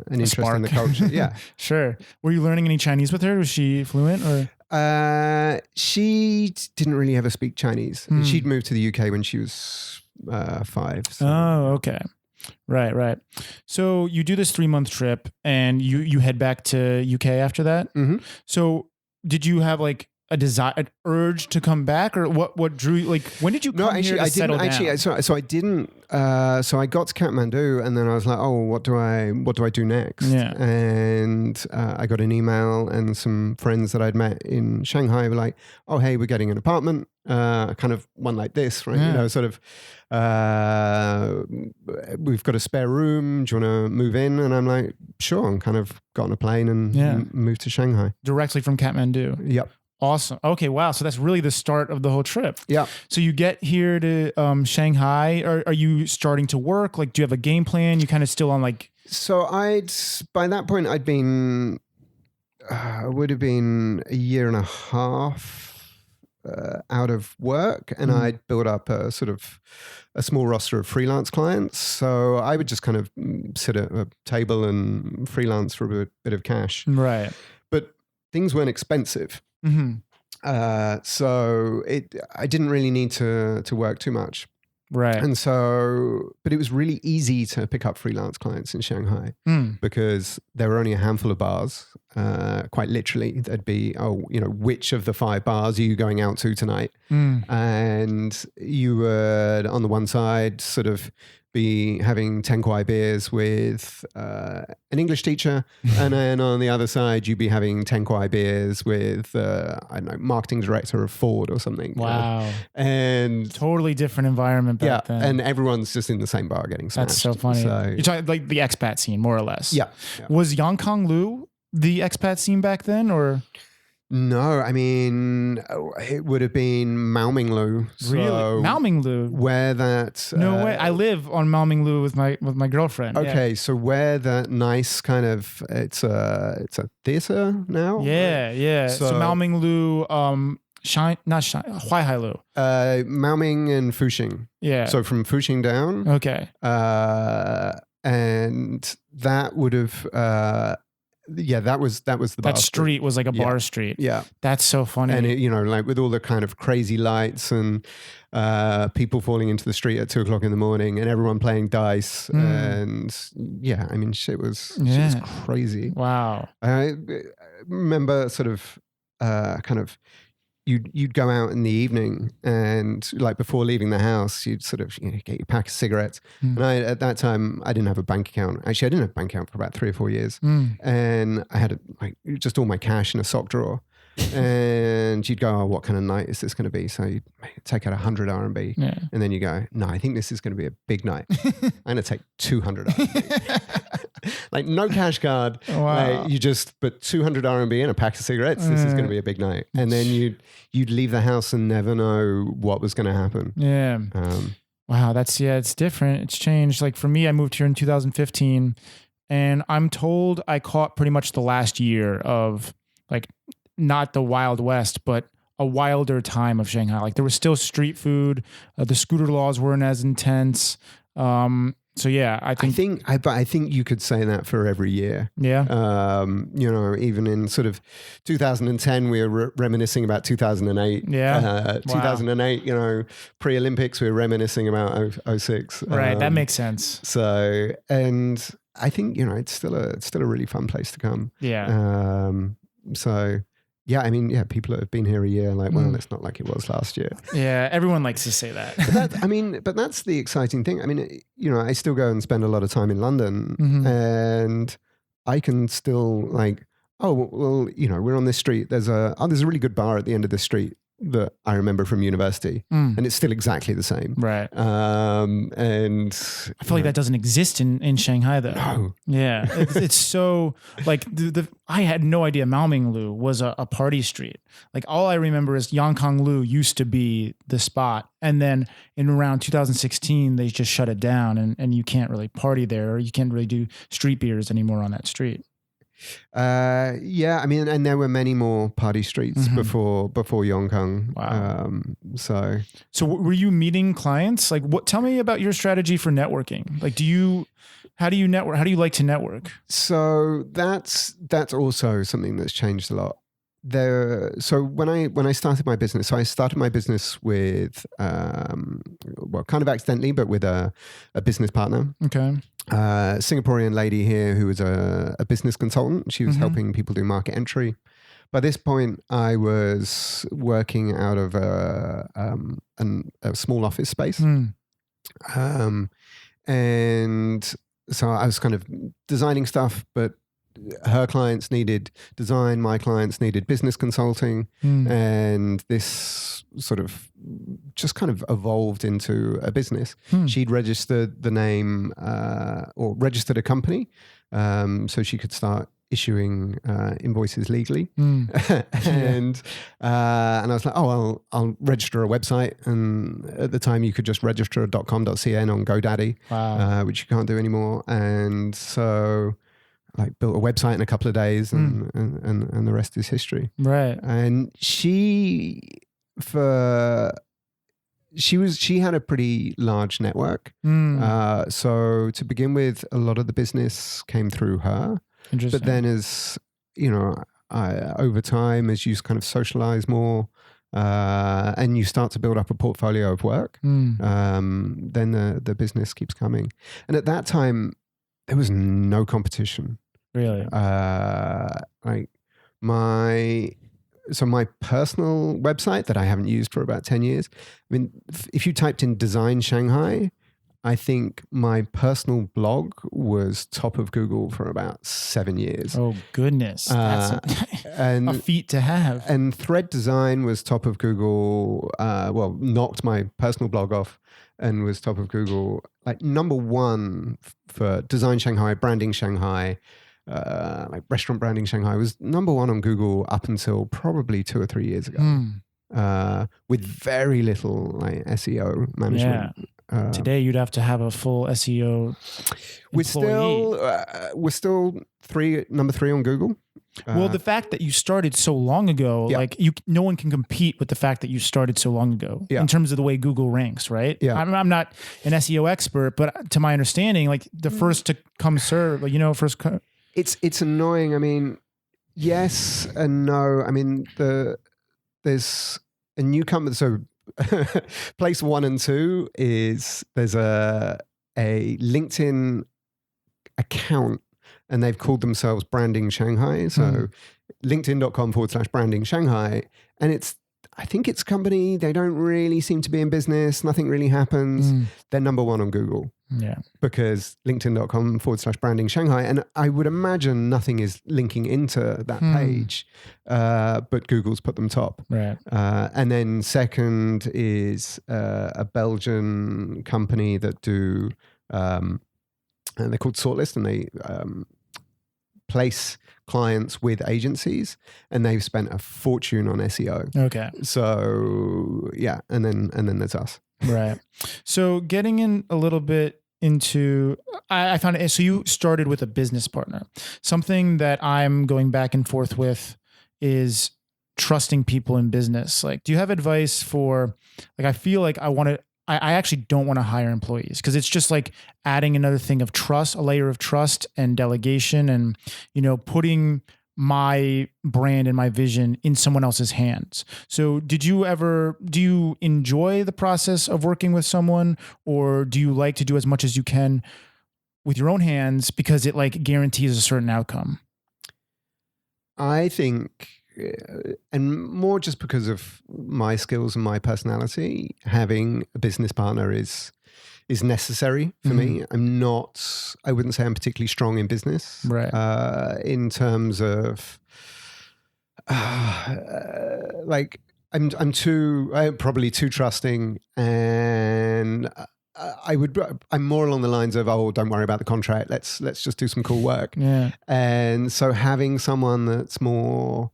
interest spark in the culture. Yeah. Sure. Were you learning any Chinese with her? Was she fluent or? She didn't really ever speak Chinese. She'd moved to the UK when she was 5. So. Oh, okay. Right. So you do this 3-month trip and you head back to UK after that. Mm-hmm. So did you have like a desire, an urge to come back, or what drew you? Like, when did you come here to settle down? So I didn't. So I got to Kathmandu, and then I was like, oh, what do I do next? Yeah. And I got an email, and some friends that I'd met in Shanghai were like, oh, hey, we're getting an apartment, kind of one like this, right? Yeah. You know, sort of. We've got a spare room. Do you want to move in? And I'm like, sure. And kind of got on a plane and moved to Shanghai Directly from Kathmandu. Yep. Awesome. Okay. Wow. So that's really the start of the whole trip. Yeah. So you get here to Shanghai. Are you starting to work? Like, do you have a game plan? You kind of still on like. So by that point I'd been, would have been a year and a half out of work, and I'd built up a sort of a small roster of freelance clients. So I would just kind of sit at a table and freelance for a bit of cash. Right. But things weren't expensive. Mm-hmm. So I didn't really need to work too much. Right. And so, but it was really easy to pick up freelance clients in Shanghai because there were only a handful of bars. Quite literally, there'd be, which of the 5 bars are you going out to tonight? And you would, on the one side, sort of be having 10 kwai beers with an English teacher, and then on the other side you'd be having 10 kwai beers with I don't know, marketing director of Ford or something. Wow. And totally different environment back then. And everyone's just in the same bar getting smashed. That's so funny. So, you're talking like the expat scene, more or less. Yeah. Was Yangkanglu the expat scene back then, or? No, I mean, it would have been Maominglu. So really? Maominglu? Where that... No way. I live on Maominglu with my girlfriend. Okay, so where that nice kind of... It's a theater now? Yeah. So Maominglu, Huaihailu. Maoming and Fuxing. Yeah. So from Fuxing down. Okay. And that would have... that was the bar That street was like a bar street. Yeah. That's so funny. And it, like with all the kind of crazy lights and people falling into the street at 2:00 in the morning and everyone playing dice. And I mean, shit was crazy. Wow. I remember sort of kind of you'd go out in the evening and like before leaving the house, you'd sort of get your pack of cigarettes. And at that time, I didn't have a bank account. Actually, I didn't have a bank account for about 3 or 4 years. And I had just all my cash in a sock drawer. And you'd go, oh, what kind of night is this going to be? So you'd take out 100 RMB. Yeah. And then you go, no, I think this is going to be a big night. I'm going to take 200 RMB. Like no cash card. Wow. You just put 200 RMB in a pack of cigarettes. This is going to be a big night. And then you'd leave the house and never know what was going to happen. Yeah. Wow, it's different. It's changed. Like for me, I moved here in 2015, and I'm told I caught pretty much the last year of like not the Wild West, but a wilder time of Shanghai. Like there was still street food. The scooter laws weren't as intense. So yeah, I think you could say that for every year. Yeah. Even in sort of 2010, we were reminiscing about 2008. Yeah. 2008, pre-Olympics, we were reminiscing about 06. Right. That makes sense. So, and I think, it's still a really fun place to come. Yeah. So yeah, I mean, people that have been here a year, like, well, it's not like it was last year. Yeah, everyone likes to say that. But that's the exciting thing. I mean, I still go and spend a lot of time in London, and I can still like, we're on this street. There's a really good bar at the end of the street that I remember from university, and it's still exactly the same. Right. And I feel like that doesn't exist in Shanghai though. No. Yeah. It's so like I had no idea Maominglu was a party street. Like all I remember is Yangkanglu used to be the spot. And then in around 2016, they just shut it down and you can't really party there, or you can't really do street beers anymore on that street. I mean, and there were many more party streets before Yongkang. Wow. So were you meeting clients? Like tell me about your strategy for networking. Like how do you network? How do you like to network? So that's also something that's changed a lot. So when I started my business, I started my business with, kind of accidentally, but with a business partner. Okay. Singaporean lady here who was a business consultant. She was helping people do market entry. By this point, I was working out of a small office space. And so I was kind of designing stuff, but her clients needed design, my clients needed business consulting, and this sort of just kind of evolved into a business. She'd registered the name or registered a company so she could start issuing invoices legally. And I was like, I'll register a website. And at the time you could just register a .com.cn on GoDaddy, which you can't do anymore. And so like built a website in a couple of days and the rest is history. Right. And she had a pretty large network. So to begin with, a lot of the business came through her. Interesting. But then as, over time, as you kind of socialize more, and you start to build up a portfolio of work, then the business keeps coming. And at that time, there was no competition. Really? My personal website that I haven't used for about 10 years, I mean, if you typed in design Shanghai, I think my personal blog was top of Google for about 7 years. Oh, goodness. That's a feat to have. And thread design was top of Google, knocked my personal blog off and was top of Google, like number one for design Shanghai, branding Shanghai, like restaurant branding Shanghai was number one on Google up until probably 2 or 3 years ago, with very little like SEO management. Yeah. Today you'd have to have a full SEO employee. We're still number three on Google. Well, the fact that you started so long ago, no one can compete with the fact that you started so long ago in terms of the way Google ranks, right? Yeah. I'm not an SEO expert, but to my understanding, like the first to come serve, It's annoying. I mean, yes and no. I mean, there's a new company. So place 1 and 2 is there's a LinkedIn account and they've called themselves Branding Shanghai. So linkedin.com/branding Shanghai. And I think it's a company, they don't really seem to be in business. Nothing really happens. They're number one on Google. Yeah. Because linkedin.com/branding Shanghai. And I would imagine nothing is linking into that page, but Google's put them top. Right. And then second is a Belgian company that do, and they're called Sortlist, and they place clients with agencies, and they've spent a fortune on SEO. Okay. So yeah, and then there's us. Right. So getting in a little bit into, I found it. So you started with a business partner. Something that I'm going back and forth with is trusting people in business. Like, do you have advice for, like, I feel like I actually don't want to hire employees because it's just like adding another thing of trust, a layer of trust and delegation and, putting my brand and my vision in someone else's hands. So do you enjoy the process of working with someone, or do you like to do as much as you can with your own hands because it like guarantees a certain outcome? I think, and more just because of my skills and my personality, having a business partner is necessary for me. I wouldn't say I'm particularly strong in business. Right. In terms of, like, I'm probably too trusting, and I'm more along the lines of, oh, don't worry about the contract. Let's just do some cool work. Yeah. And so having someone that's more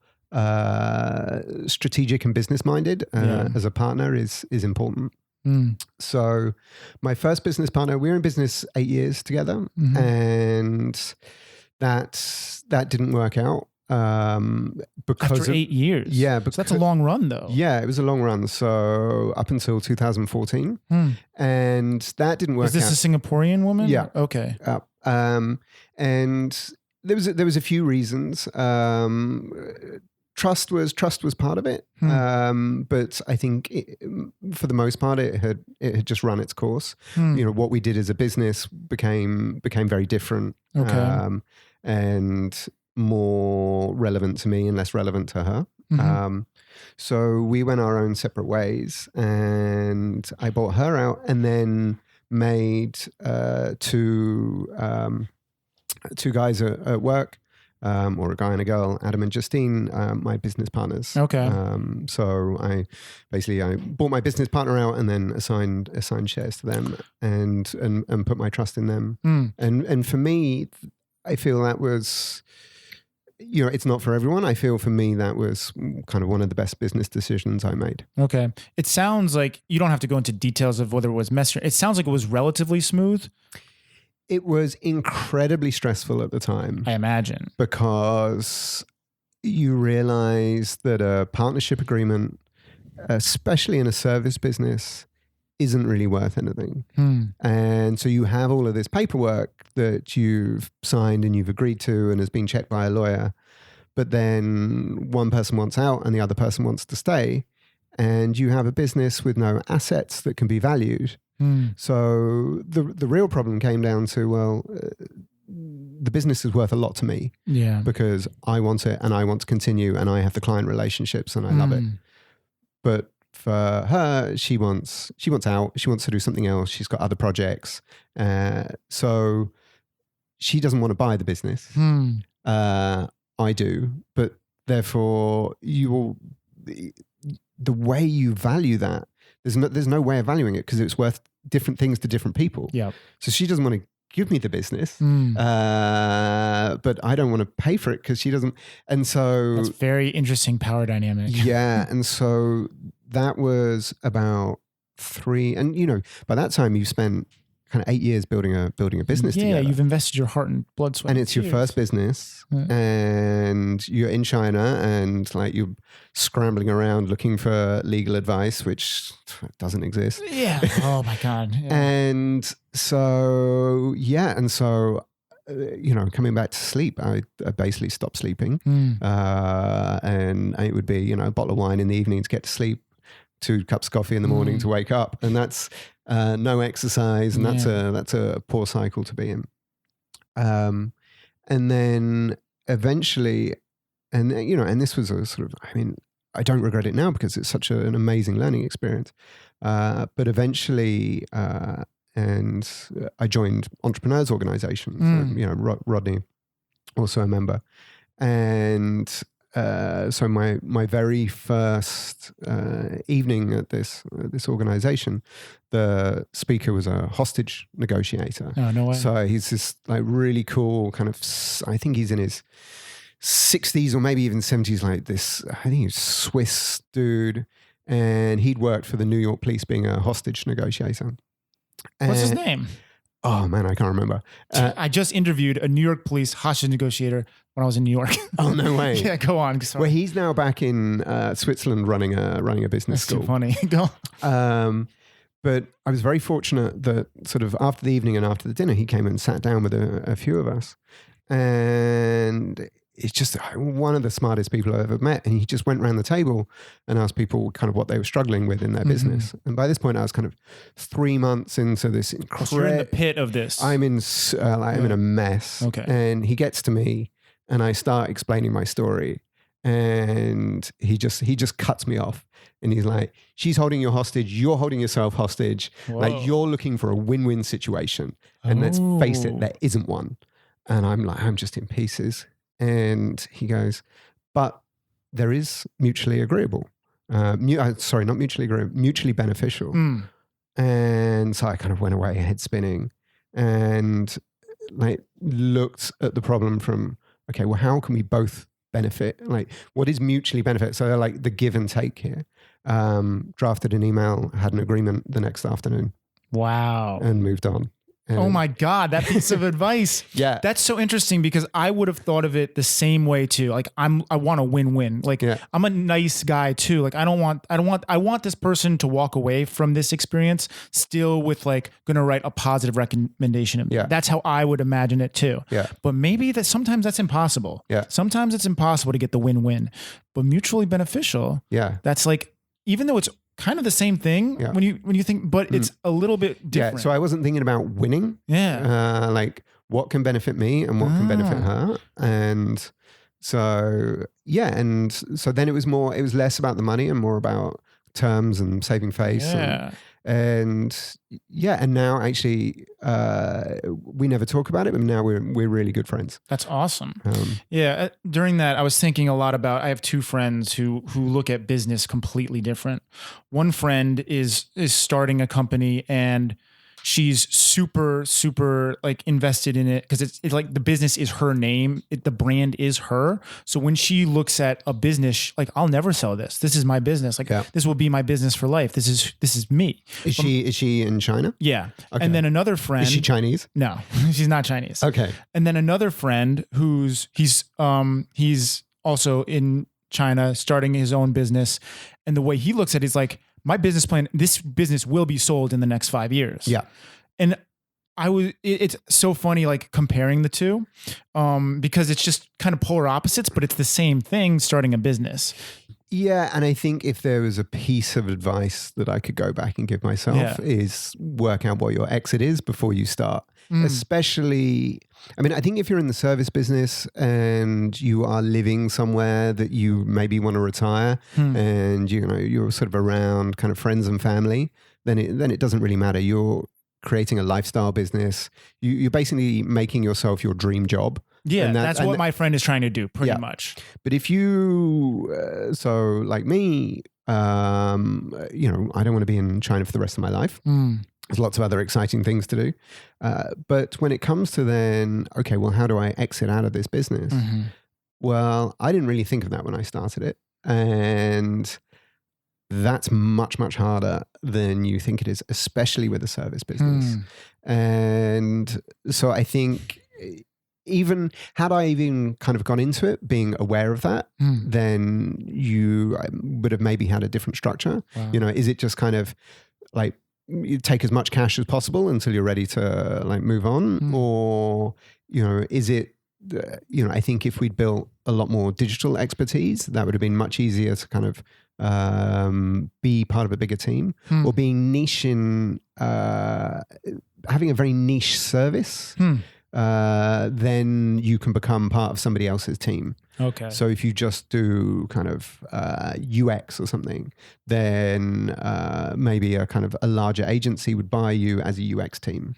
strategic and business minded as a partner is important. So my first business partner, we were in business 8 years together, and that didn't work out because after 8 years. Yeah, so that's a long run though. Yeah, it was a long run. So up until 2014, and that didn't work out. Is this a Singaporean woman? Yeah. Okay. And there was a few reasons. Trust was part of it, but I think for the most part it had just run its course. What we did as a business became very different, and more relevant to me and less relevant to her. So we went our own separate ways, and I bought her out, and then made two guys at work. Or a guy and a girl, Adam and Justine, my business partners. Okay. So I bought my business partner out and then assigned shares to them and put my trust in them. And for me, I feel that was, it's not for everyone. I feel for me that was kind of one of the best business decisions I made. Okay. It sounds like you don't have to go into details of whether it was messy. It sounds like it was relatively smooth. It was incredibly stressful at the time. I imagine. Because you realize that a partnership agreement, especially in a service business, isn't really worth anything. And so you have all of this paperwork that you've signed and you've agreed to and has been checked by a lawyer. But then one person wants out and the other person wants to stay. And you have a business with no assets that can be valued. So the real problem came down to, the business is worth a lot to me, because I want it and I want to continue and I have the client relationships and I love it. But for her, she wants out. She wants to do something else. She's got other projects, so she doesn't want to buy the business. I do, but therefore the way you value that. There's no way of valuing it because it's worth different things to different people. Yeah. So she doesn't want to give me the business, but I don't want to pay for it because she doesn't. And so that's very interesting power dynamic. Yeah. And so that was about 3. And by that time you spent kind of 8 years building a business together. Yeah, you've invested your heart and blood, sweat, and it's your first business, and you're in China, and like you're scrambling around looking for legal advice, which doesn't exist. Yeah. Oh my God. Yeah. And so coming back to sleep, I basically stopped sleeping, and it would be a bottle of wine in the evening to get to sleep, 2 cups of coffee in the morning to wake up, and that's no exercise, and that's a poor cycle to be in. And then eventually, and this was a sort of, I don't regret it now because it's such an amazing learning experience. But eventually, and I joined entrepreneurs organizations. Rodney, also a member, and. So my very first evening at this organization, the speaker was a hostage negotiator. Oh, no way. So he's this like really cool kind of, I think he's in his 60s or maybe even 70s, like this, I think he's Swiss dude. and he'd worked for the New York police being a hostage negotiator. What's his name? Oh man, I can't remember. I just interviewed a New York police hostage negotiator when I was in New York. Oh no way! Yeah, go on. Sorry. Well, he's now back in Switzerland running a business That's school. too funny. Go. But I was very fortunate that sort of after the evening and after the dinner, he came and sat down with a few of us, and it's just one of the smartest people I've ever met. And he just went around the table and asked people kind of what they were struggling with in their business. And by this point, I was kind of 3 months into this incredible. You're in the pit of this. I'm in a mess. Okay. And he gets to me, and I start explaining my story, and he just cuts me off. And he's like, she's holding you hostage. You're holding yourself hostage. Whoa. Like, you're looking for a win-win situation. And let's face it, there isn't one. And I'm like, I'm just in pieces. And he goes, but there is mutually agreeable. Not mutually agreeable, mutually beneficial. And so I kind of went away, head spinning, and like looked at the problem from, okay, well, how can we both benefit? Like, what is mutually benefit? So like the give and take here. Drafted an email, had an agreement the next afternoon. Wow. And moved on. And oh my God, that piece of advice. Yeah. That's so interesting because I would have thought of it the same way too. Like I want a win-win. Like I'm a nice guy too. Like I want this person to walk away from this experience still with like going to write a positive recommendation of me. Yeah. That's how I would imagine it too. Yeah. But maybe that sometimes that's impossible. Yeah. Sometimes it's impossible to get the win-win, but mutually beneficial. Yeah. That's like, even though it's kind of the same thing when you think, but it's a little bit different. Yeah, so I wasn't thinking about winning. Yeah. Like what can benefit me and what can benefit her. And so, and so then it was less about the money and more about terms and saving face. Yeah. And now actually we never talk about it, but now we're really good friends. That's awesome. During that, I was thinking a lot about, I have two friends who look at business completely different. One friend is starting a company, and she's super, super like invested in it because it's like the business is her name. The brand is her. So when she looks at a business, like, I'll never sell this. This is my business. Like this will be my business for life. This is me. Is she in China? Yeah. Okay. And then another friend. Is she Chinese? No, she's not Chinese. Okay. And then another friend he's also in China starting his own business. And the way he looks at it is like, my business plan, this business will be sold in the next 5 years. Yeah. And it's so funny, like comparing the two, because it's just kind of polar opposites, but it's the same thing, starting a business. Yeah. And I think if there was a piece of advice that I could go back and give myself is work out what your exit is before you start. Especially, I mean, I think if you're in the service business and you are living somewhere that you maybe want to retire and you're sort of around kind of friends and family, then it doesn't really matter. You're creating a lifestyle business. You're basically making yourself your dream job. Yeah, that's what my friend is trying to do pretty much. But if you, so like me, I don't want to be in China for the rest of my life. There's lots of other exciting things to do. But when it comes to then, okay, well, how do I exit out of this business? Well, I didn't really think of that when I started it. And that's much, much harder than you think it is, especially with a service business. And so I think even had I even kind of gone into it being aware of that, then you would have maybe had a different structure. Wow. Is it just kind of like, you take as much cash as possible until you're ready to like move on? Or, is it, I think if we'd built a lot more digital expertise, that would have been much easier to kind of be part of a bigger team, or being niche in having a very niche service. Then you can become part of somebody else's team. Okay. So if you just do kind of UX or something, then maybe a kind of a larger agency would buy you as a UX team.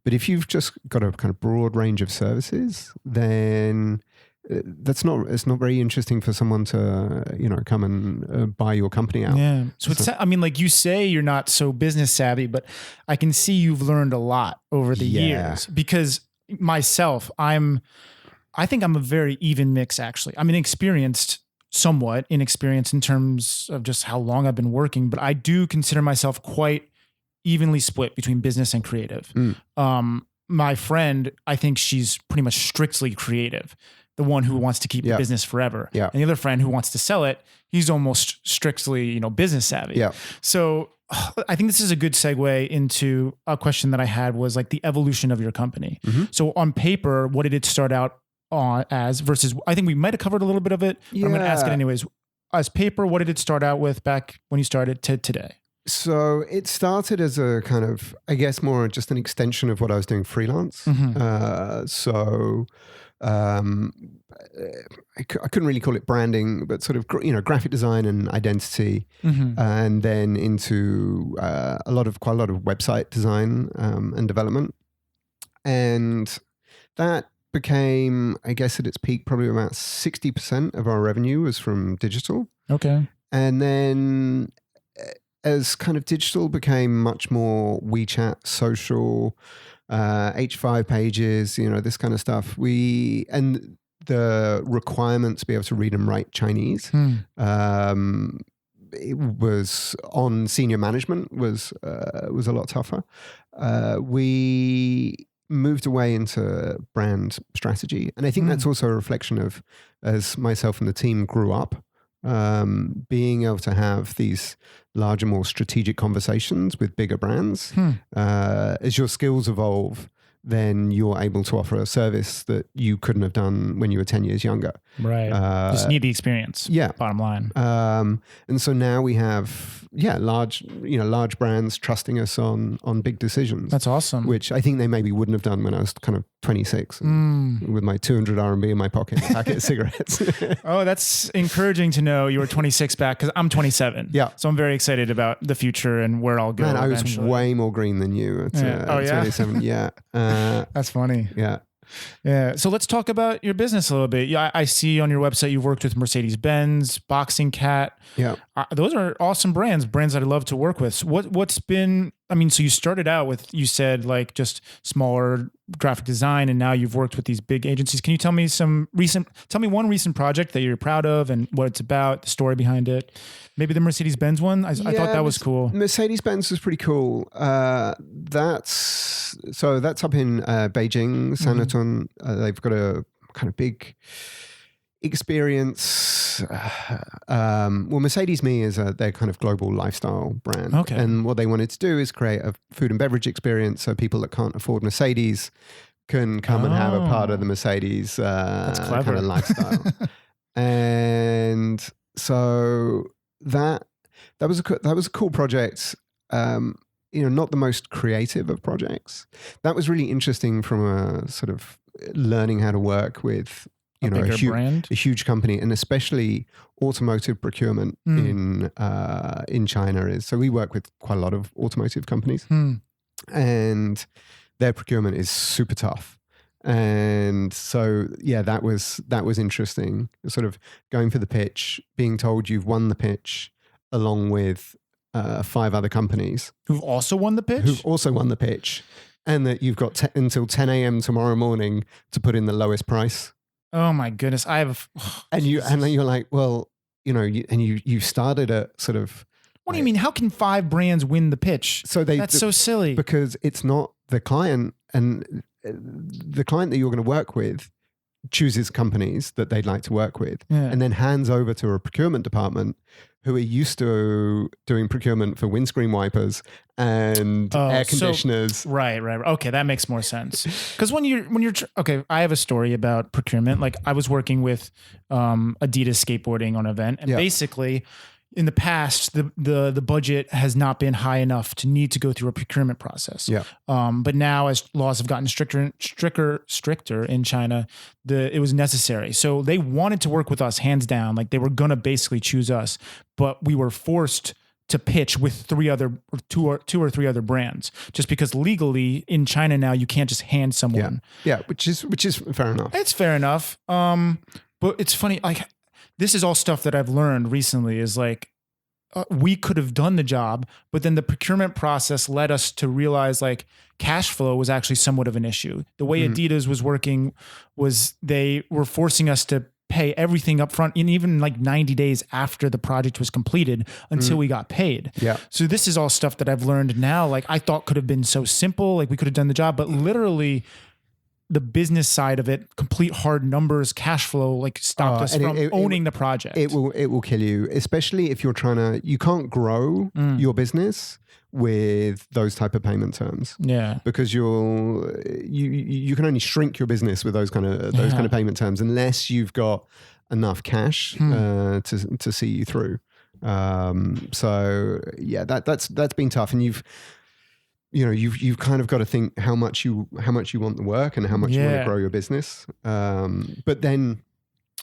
But if you've just got a kind of broad range of services, then it's not very interesting for someone to come and buy your company out. Yeah. So it's, I mean, like you say, you're not so business savvy, but I can see you've learned a lot over the years, because myself, I think I'm a very even mix, actually. I'm an experienced somewhat inexperienced in terms of just how long I've been working, but I do consider myself quite evenly split between business and creative. My friend, I think she's pretty much strictly creative, the one who wants to keep the business forever. Yeah. And the other friend who wants to sell it, he's almost strictly, business savvy. Yeah. So I think this is a good segue into a question that I had, was like the evolution of your company. So on paper, what did it start out on as versus, I think we might have covered a little bit of it, but I'm going to ask it anyways. As paper, what did it start out with back when you started to today? So it started as a kind of, I guess, more just an extension of what I was doing freelance. I couldn't really call it branding, but sort of, graphic design and identity, and then into quite a lot of website design and development. And that became, I guess at its peak, probably about 60% of our revenue was from digital. Okay. And then as kind of digital became much more WeChat, social, H5 pages, this kind of stuff, and the requirements to be able to read and write Chinese, it was on senior management was a lot tougher. We moved away into brand strategy. And I think that's also a reflection of, as myself and the team grew up, being able to have these larger, more strategic conversations with bigger brands. As your skills evolve, then you're able to offer a service that you couldn't have done when you were 10 years younger. Right. Just need the experience. Yeah. Bottom line. And so now we have, large brands trusting us on big decisions. That's awesome. Which I think they maybe wouldn't have done when I was kind of 26 with my 200 RMB in my pocket and a packet of cigarettes. Oh, that's encouraging to know you were 26 back, because I'm 27. Yeah. So I'm very excited about the future and where I'll go. Man, I was eventually. way more green than you at 27. Yeah. That's funny. Yeah. Yeah. So let's talk about your business a little bit. Yeah, I see on your website you've worked with Mercedes-Benz, Boxing Cat. Yeah. Those are awesome brands that I love to work with. So what's been, so you started out with, you said like just smaller graphic design, and now you've worked with these big agencies. Can you tell me one recent project that you're proud of and what it's about, the story behind it? Maybe the Mercedes-Benz one. I thought that was cool. Mercedes-Benz was pretty cool. That's up in Beijing, Sanlitun. They've got a kind of big experience. Mercedes-Me is their kind of global lifestyle brand. Okay. And what they wanted to do is create a food and beverage experience so people that can't afford Mercedes can come and have a part of the Mercedes That's clever. kind of lifestyle. And so that was a cool project. Not the most creative of projects. That was really interesting from a sort of learning how to work with a huge company, and especially automotive procurement in China is. So we work with quite a lot of automotive companies, and their procurement is super tough. And so, that was interesting. Sort of going for the pitch, being told you've won the pitch along with 5 other companies who've also won the pitch, and that you've got until 10 a.m. tomorrow morning to put in the lowest price. Oh my goodness. And then you're like, well, you started at sort of. What do you mean? How can 5 brands win the pitch? That's so silly. Because it's not the client, and the client that you're going to work with chooses companies that they'd like to work with, and then hands over to a procurement department who are used to doing procurement for windscreen wipers and air conditioners. Right. Okay, that makes more sense. Because when you're I have a story about procurement. Like I was working with Adidas skateboarding on an event, and basically, in the past, the budget has not been high enough to need to go through a procurement process. Yeah. But now, as laws have gotten stricter in China, it was necessary. So they wanted to work with us hands down. Like they were gonna basically choose us, but we were forced to pitch with two or three other brands, just because legally in China now you can't just hand someone. Yeah, which is fair enough. It's fair enough. But it's funny, like. This is all stuff that I've learned recently is like, we could have done the job, but then the procurement process led us to realize like cash flow was actually somewhat of an issue. The way Adidas was working was they were forcing us to pay everything up front, and even like 90 days after the project was completed until we got paid. Yeah. So this is all stuff that I've learned now. Like I thought could have been so simple, like we could have done the job, but literally the business side of it, complete hard numbers, cash flow, like stopped us from owning the project. It will kill you, especially if you're you can't grow your business with those type of payment terms. Yeah. Because you can only shrink your business with those kind of payment terms unless you've got enough cash to see you through. So yeah, that's been tough, and you've kind of got to think how much you want the work and how much you want to grow your business. But then,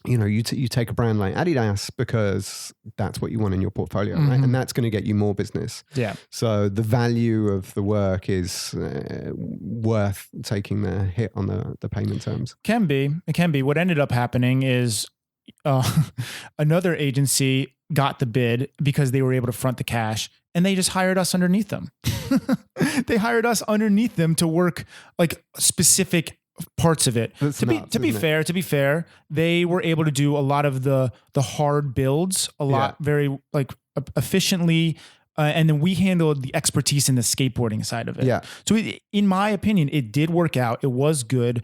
you take a brand like Adidas because that's what you want in your portfolio, right? And that's going to get you more business. Yeah. So the value of the work is worth taking the hit on the payment terms. It can be. What ended up happening is another agency got the bid because they were able to front the cash, and they just hired us underneath them. They hired us underneath them to work like specific parts of it. To be fair, they were able to do a lot of the hard builds very like efficiently. And then we handled the expertise in the skateboarding side of it. Yeah. So in my opinion, it did work out. It was good.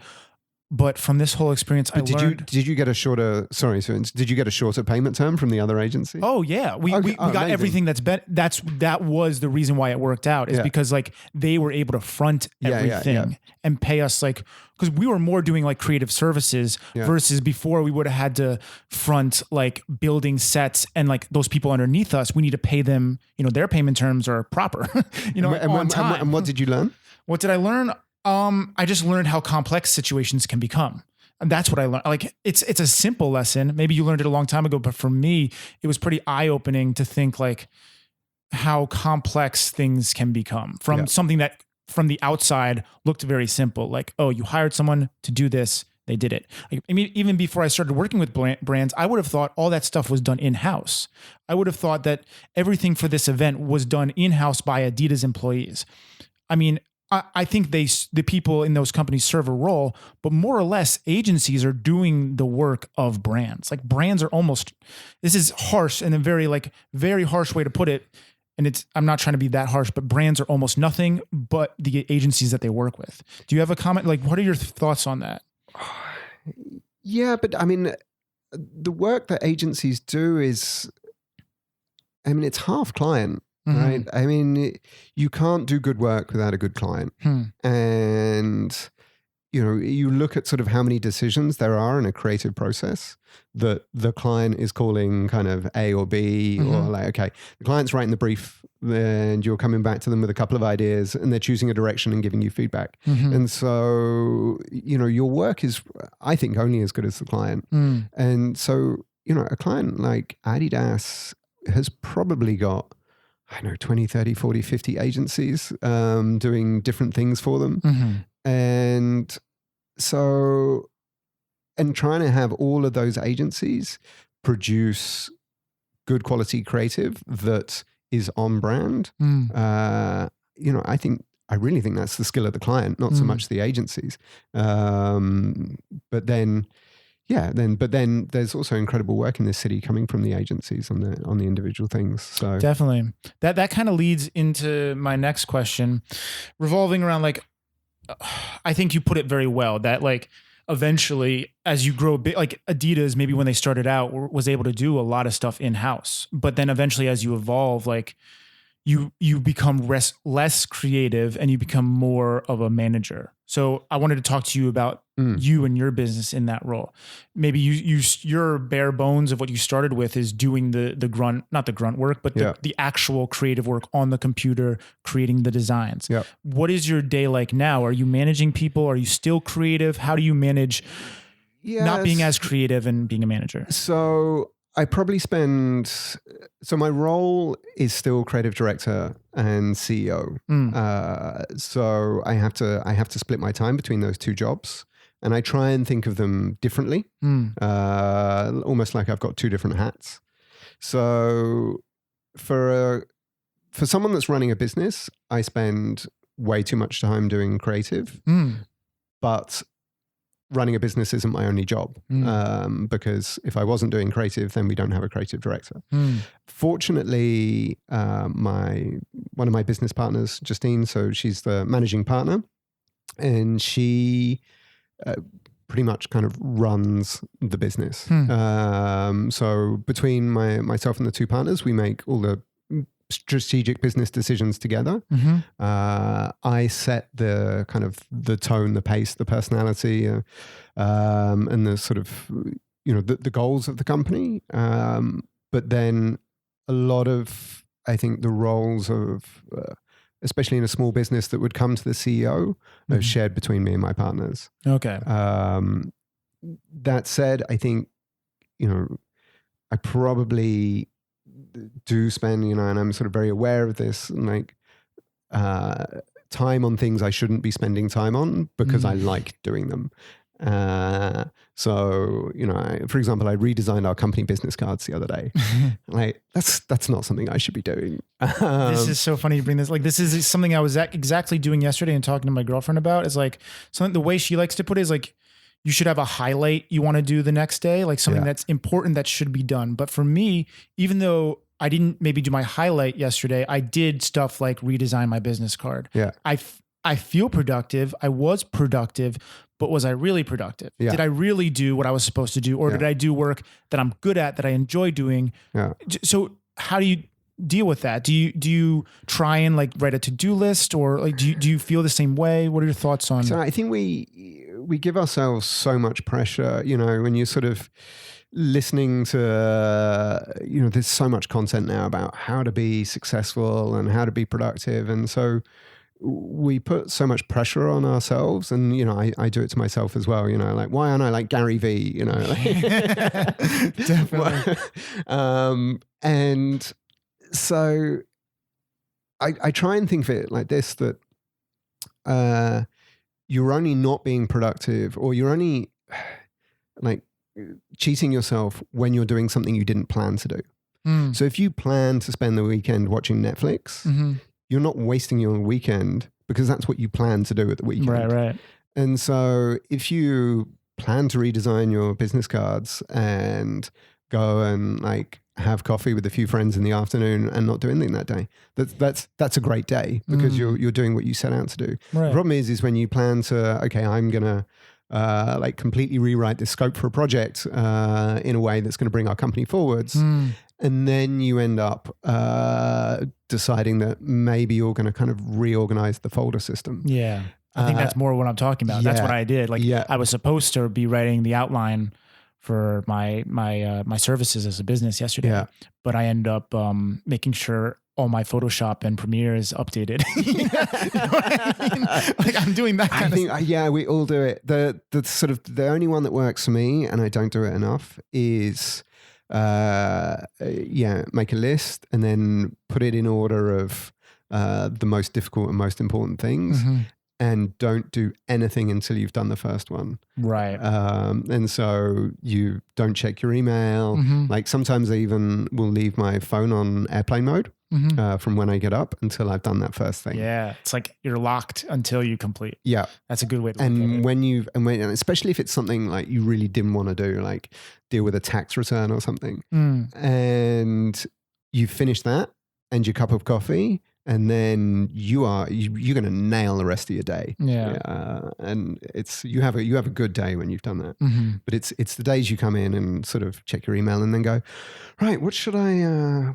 But from this whole experience, I learned. Did you get a shorter? Sorry, so did you get a shorter payment term from the other agency? Oh yeah, we got amazing. everything that was the reason why it worked out is because like they were able to front everything and pay us like, because we were more doing like creative services versus before we would have had to front like building sets, and like those people underneath us, we need to pay them. Their payment terms are proper. On time. And what did you learn? What did I learn? I just learned how complex situations can become. And that's what I learned. Like it's a simple lesson. Maybe you learned it a long time ago, but for me, it was pretty eye-opening to think like how complex things can become from something that from the outside looked very simple. Like, oh, you hired someone to do this. They did it. Like, I mean, even before I started working with brands, I would have thought all that stuff was done in-house. I would have thought that everything for this event was done in-house by Adidas employees. I mean, I think the people in those companies serve a role, but more or less agencies are doing the work of brands. Like brands are almost, this is harsh and a very harsh way to put it. And I'm not trying to be that harsh, but brands are almost nothing but the agencies that they work with. Do you have a comment? Like, what are your thoughts on that? Yeah, but I mean, the work that agencies do is, it's half client. Right. I mean, you can't do good work without a good client. And, you look at sort of how many decisions there are in a creative process that the client is calling kind of A or B, or like, okay, the client's writing the brief and you're coming back to them with a couple of ideas and they're choosing a direction and giving you feedback. And so, your work is, I think, only as good as the client. And so, a client like Adidas has probably got, 20, 30, 40, 50 agencies doing different things for them. And so, and trying to have all of those agencies produce good quality creative that is on brand. I really think that's the skill of the client, not so much the agencies. But then there's also incredible work in this city coming from the agencies on the individual things. So definitely that kind of leads into my next question, revolving around like, I think you put it very well that like eventually as you grow big, like Adidas, maybe when they started out was able to do a lot of stuff in-house, but then eventually as you evolve, like you become less creative and you become more of a manager. So I wanted to talk to you about you and your business in that role. Maybe your bare bones of what you started with is doing the grunt, not the grunt work, but the actual creative work on the computer, creating the designs. Yeah. What is your day like now? Are you managing people? Are you still creative? How do you manage not being as creative and being a manager? So I probably so my role is still creative director and CEO. So I have to split my time between those two jobs, and I try and think of them differently, almost like I've got two different hats. So for someone that's running a business, I spend way too much time doing creative, but running a business isn't my only job, because if I wasn't doing creative, then we don't have a creative director. Fortunately, one of my business partners, Justine, so she's the managing partner, and she pretty much kind of runs the business. So between myself and the two partners, we make all the strategic business decisions together. I set the kind of the tone, the pace, the personality, and the sort of, the goals of the company. But then a lot of, I think, the roles of, especially in a small business that would come to the CEO, are shared between me and my partners. Okay. That said, I think, I probably do spend, and I'm sort of very aware of this, like time on things I shouldn't be spending time on because I like doing them. So, for example, I redesigned our company business cards the other day. Like that's not something I should be doing. This is so funny you bring this. Like, this is something I was exactly doing yesterday and talking to my girlfriend about. Is like something, the way she likes to put it is like, you should have a highlight you want to do the next day, like something that's important that should be done. But for me, even though I didn't maybe do my highlight yesterday, I did stuff like redesign my business card. Yeah. I feel productive. I was productive, but was I really productive? Yeah. Did I really do what I was supposed to do? Or did I do work that I'm good at, that I enjoy doing? Yeah. So how do you deal with that? Do you try and like write a to-do list, or like, do you feel the same way? What are your thoughts on? So I think we give ourselves so much pressure, when you're sort of listening to, there's so much content now about how to be successful and how to be productive. And so we put so much pressure on ourselves, and, I do it to myself as well, like, why aren't I like Gary V, Definitely. And so I try and think of it like this, that you're only not being productive, or you're only like cheating yourself when you're doing something you didn't plan to do. So if you plan to spend the weekend watching Netflix, you're not wasting your weekend because that's what you plan to do at the weekend. Right. And so if you plan to redesign your business cards and go and like have coffee with a few friends in the afternoon and not do anything that day, that's a great day because you're doing what you set out to do. Right. The problem is when you plan to, okay, I'm going to like completely rewrite the scope for a project in a way that's going to bring our company forwards. And then you end up deciding that maybe you're going to kind of reorganize the folder system. Yeah. I think that's more what I'm talking about. That's what I did. Like I was supposed to be writing the outline for my services as a business yesterday, but I ended up making sure all my Photoshop and Premiere is updated. You know what I mean? Like I'm doing that. I think we all do it. The sort of the only one that works for me, and I don't do it enough, is make a list and then put it in order of the most difficult and most important things. And don't do anything until you've done the first one. Right. And so you don't check your email. Like sometimes I even will leave my phone on airplane mode from when I get up until I've done that first thing. Yeah. It's like you're locked until you complete. Yeah. That's a good way to look at it. And especially if it's something like you really didn't want to do, like deal with a tax return or something. And you finish that and your cup of coffee, and then you're going to nail the rest of your day. Yeah. And it's, you have a good day when you've done that. But it's the days you come in and sort of check your email and then go, right, what should I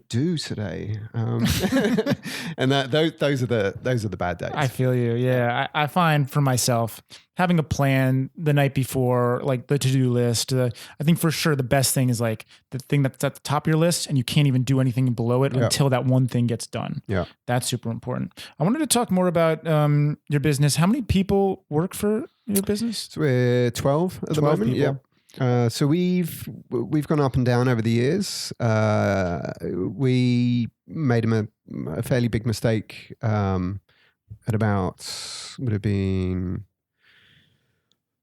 do today? And those are the bad days. I feel you. Yeah. I find for myself, having a plan the night before, like the to-do list, I think for sure the best thing is like the thing that's at the top of your list and you can't even do anything below it until that one thing gets done. Yeah. That's super important. I wanted to talk more about your business. How many people work for your business? So we're 12 at the moment. People. Yeah. So we've gone up and down over the years. We made a fairly big mistake at about, would have been,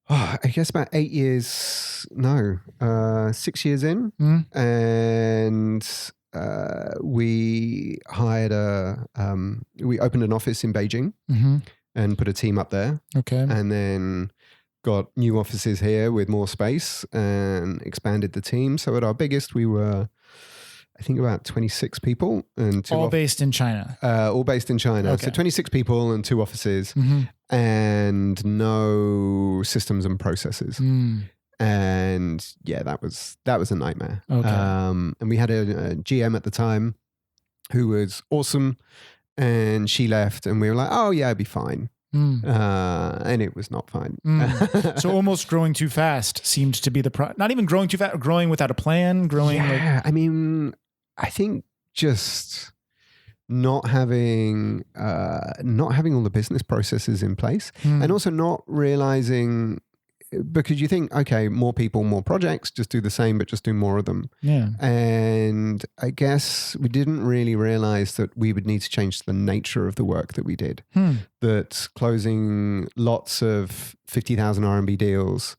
I guess about 6 years in. And we hired we opened an office in Beijing and put a team up there. Okay. And then got new offices here with more space and expanded the team. So at our biggest, we were, I think, about 26 people and all based in China. All based in China. Okay. So 26 people and 2 offices Mm-hmm. and no systems and processes. And yeah, that was a nightmare. Okay. And we had a GM at the time who was awesome, and she left, and we were like, oh yeah, it'd be fine. And it was not fine. So almost growing too fast seemed to be not even growing too fast, growing without a plan, Yeah, I mean, I think just not having all the business processes in place, and also not realizing, because you think, okay, more people, more projects, just do the same, but just do more of them. Yeah. And I guess we didn't really realize that we would need to change the nature of the work that we did. That closing lots of 50,000 RMB deals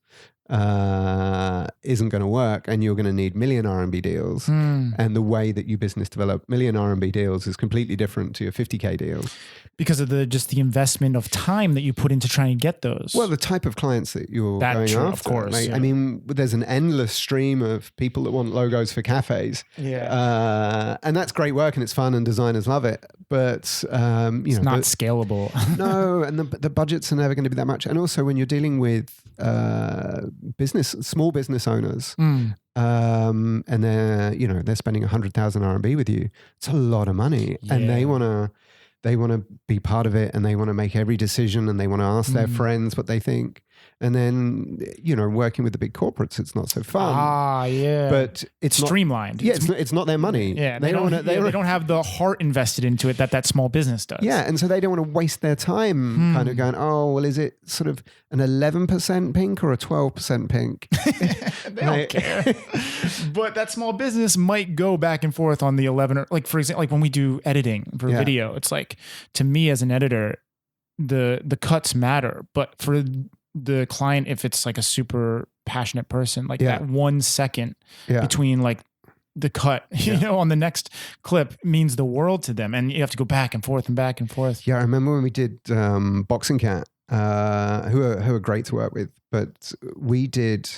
isn't going to work, and you're going to need million RMB deals. And the way that you business develop million RMB deals is completely different to your 50K deals. Because of the investment of time that you put into trying to get those. Well, the type of clients that you're going after. Of course. Like, yeah. I mean, there's an endless stream of people that want logos for cafes. Yeah. And that's great work, and it's fun, and designers love it. But it's not scalable. No, and the budgets are never going to be that much. And also, when you're dealing with small business owners, and they're spending 100,000 RMB with you, it's a lot of money, and they want to be part of it, and they want to make every decision, and they want to ask their friends what they think. And then, working with the big corporates, it's not so fun. Yeah. But it's streamlined. Yeah, it's not their money. Yeah. They don't have the heart invested into it that small business does. Yeah. And so they don't want to waste their time kind of going, oh, well, is it sort of an 11% pink or a 12% pink? They don't care. But that small business might go back and forth on the 11, or like, for example, like when we do editing for video, it's like, to me as an editor, the cuts matter, but for the client, if it's like a super passionate person, like that 1 second between like the cut, on the next clip means the world to them, and you have to go back and forth and back and forth. Yeah, I remember when we did Boxing Cat, who are great to work with, but we did,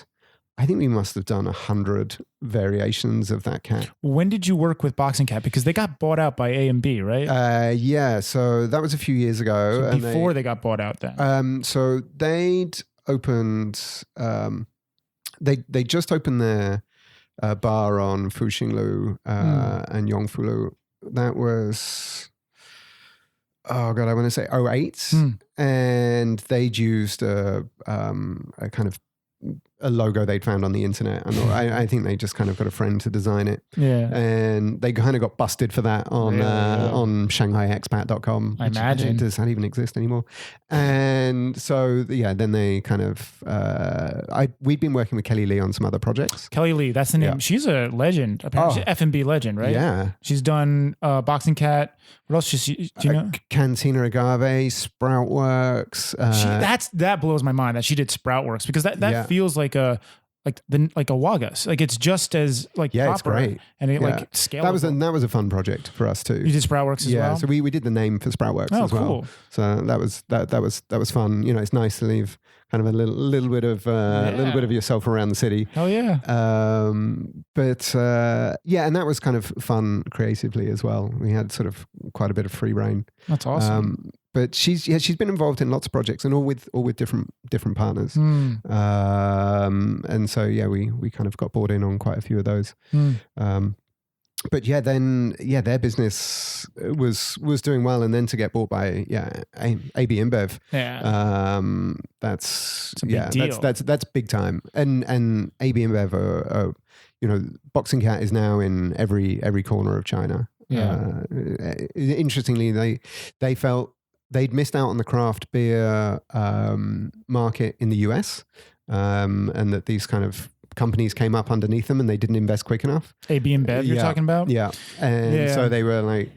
I think we must have done 100 variations of that cat. When did you work with Boxing Cat? Because they got bought out by A&B, right? Yeah, so that was a few years ago. So before they got bought out then? So they'd opened, they just opened their bar on Fuxinglu and Yongfulu. That was, oh God, I want to say 08. And they'd used a kind of a logo they'd found on the internet. And I think they just kind of got a friend to design it. Yeah. And they kind of got busted for that on ShanghaiExpat.com. I imagine. Does that even exist anymore? And so, then they kind of, we'd been working with Kelly Lee on some other projects. Kelly Lee, that's the name. Yeah. She's a legend. Apparently, she's F&B legend, right? Yeah. She's done Boxing Cat. What else? Do you know? Cantina Agave, Sproutworks. That blows my mind that she did Sproutworks, because that feels like a Wagas. Like it's just as proper. It's great. And it scalable. That was a fun project for us too. You did Sproutworks as well? Yeah, so we did the name for Sproutworks as well. Cool. So that was fun. It's nice to leave kind of a little bit of yourself around the city. Oh yeah. And that was kind of fun creatively as well. We had sort of quite a bit of free reign. That's awesome. But she's been involved in lots of projects, and all with different partners. And so we kind of got bought in on quite a few of those. But their business was doing well, and then to get bought by AB InBev, that's a big deal. That's big time. And AB InBev are Boxing Cat is now in every corner of China. Interestingly, they felt they'd missed out on the craft beer market in the US, and that these kind of companies came up underneath them and they didn't invest quick enough. AB InBev, you're talking about? Yeah. And so they were like,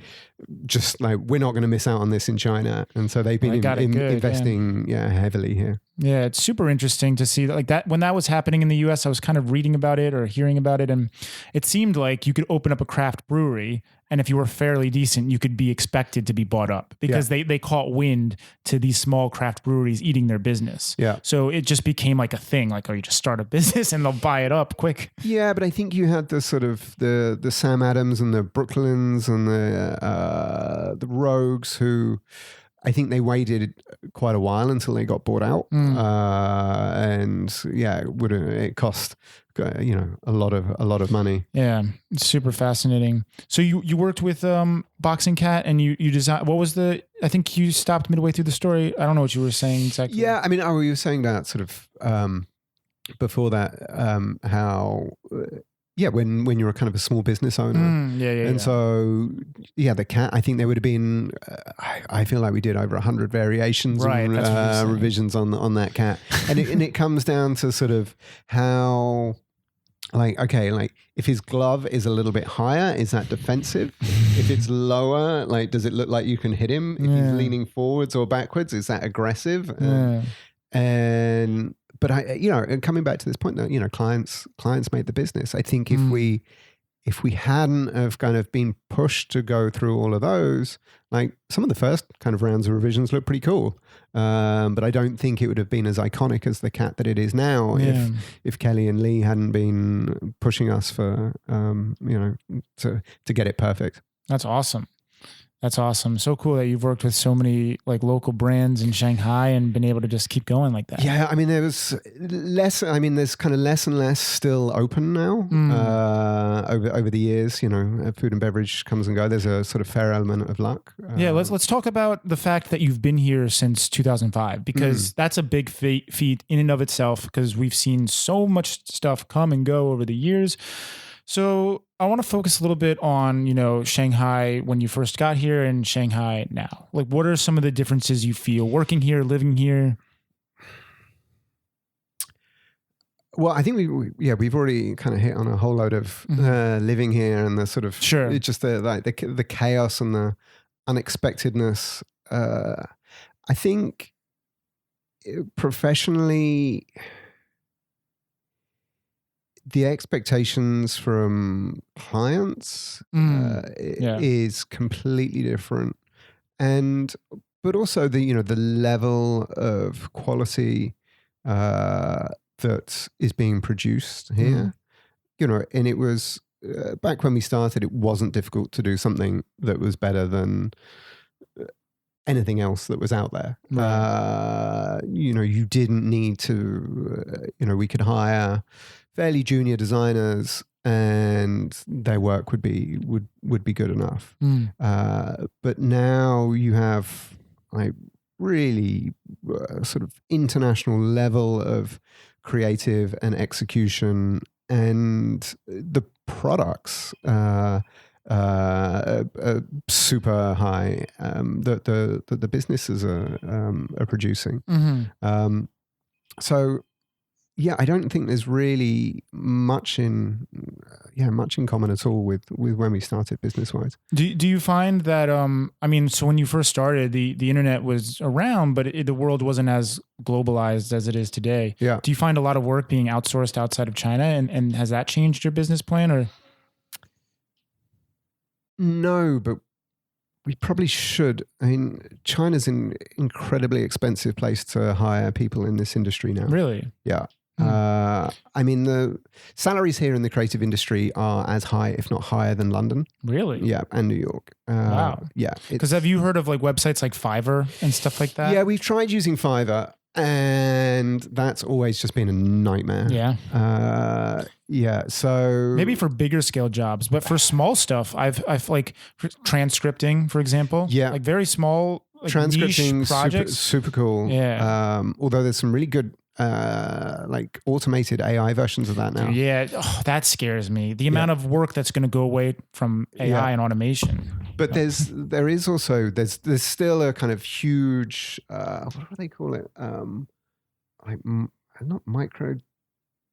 just like, we're not going to miss out on this in China. And so they've been investing heavily here. Yeah, it's super interesting to see that, like that when that was happening in the US, I was kind of reading about it or hearing about it, and it seemed like you could open up a craft brewery, and if you were fairly decent, you could be expected to be bought up because they caught wind to these small craft breweries eating their business. Yeah. So it just became like a thing, like, oh, you just start a business and they'll buy it up quick. Yeah, but I think you had the sort of the Sam Adams and the Brooklyns and the Rogues who, I think they waited quite a while until they got bought out, and it cost a lot of money. Yeah, it's super fascinating. So you worked with Boxing Cat, and you designed. What was I think you stopped midway through the story. I don't know what you were saying exactly. Yeah, I mean, you were saying that sort of before that how. When you were kind of a small business owner. And so, the cat, I think there would have been, I feel like we did over 100 variations and revisions on that cat. And it comes down to sort of how, if his glove is a little bit higher, is that defensive? If it's lower, does it look like you can hit him? If he's leaning forwards or backwards, is that aggressive? But and coming back to this point that, clients made the business. I think if we hadn't have kind of been pushed to go through all of those, like some of the first kind of rounds of revisions look pretty cool. But I don't think it would have been as iconic as the cat that it is now if Kelly and Lee hadn't been pushing us for, to get it perfect. That's awesome. That's awesome. So cool that you've worked with so many like local brands in Shanghai and been able to just keep going like that. Yeah, I mean, there's kind of less and less still open now over the years. Food and beverage comes and go. There's a sort of fair element of luck. Let's talk about the fact that you've been here since 2005, because that's a big feat in and of itself, because we've seen so much stuff come and go over the years. So I want to focus a little bit on, Shanghai when you first got here and Shanghai now. Like, what are some of the differences you feel working here, living here? Well, I think we've already kind of hit on a whole load of living here and the sort of it's just the chaos and the unexpectedness. I think professionally, the expectations from clients is completely different, but also the level of quality that is being produced here. And it was back when we started, it wasn't difficult to do something that was better than anything else that was out there. Right. You didn't need to. We could hire fairly junior designers, and their work would be good enough. But now you have like really sort of international level of creative and execution, and the products super high that the businesses are producing. So. Yeah, I don't think there's really much in common at all with when we started business wise. Do you find that so when you first started, the internet was around, but the world wasn't as globalized as it is today. Yeah. Do you find a lot of work being outsourced outside of China, and has that changed your business plan or? No, but we probably should. I mean, China's an incredibly expensive place to hire people in this industry now. Really? Yeah. I mean, the salaries here in the creative industry are as high, if not higher, than London. Really? Yeah, and New York. Wow. Yeah. Because have you heard of like websites like Fiverr and stuff like that? Yeah, we've tried using Fiverr, and that's always just been a nightmare. Yeah. Yeah. So maybe for bigger scale jobs, but for small stuff, I've like transcripting, for example. Yeah. Like very small transcripting niche projects. Super cool. Yeah. Although there's some really good like automated AI versions of that now. Yeah, that scares me. The amount of work that's going to go away from AI and automation. But there's still a kind of huge what do they call it? Like not micro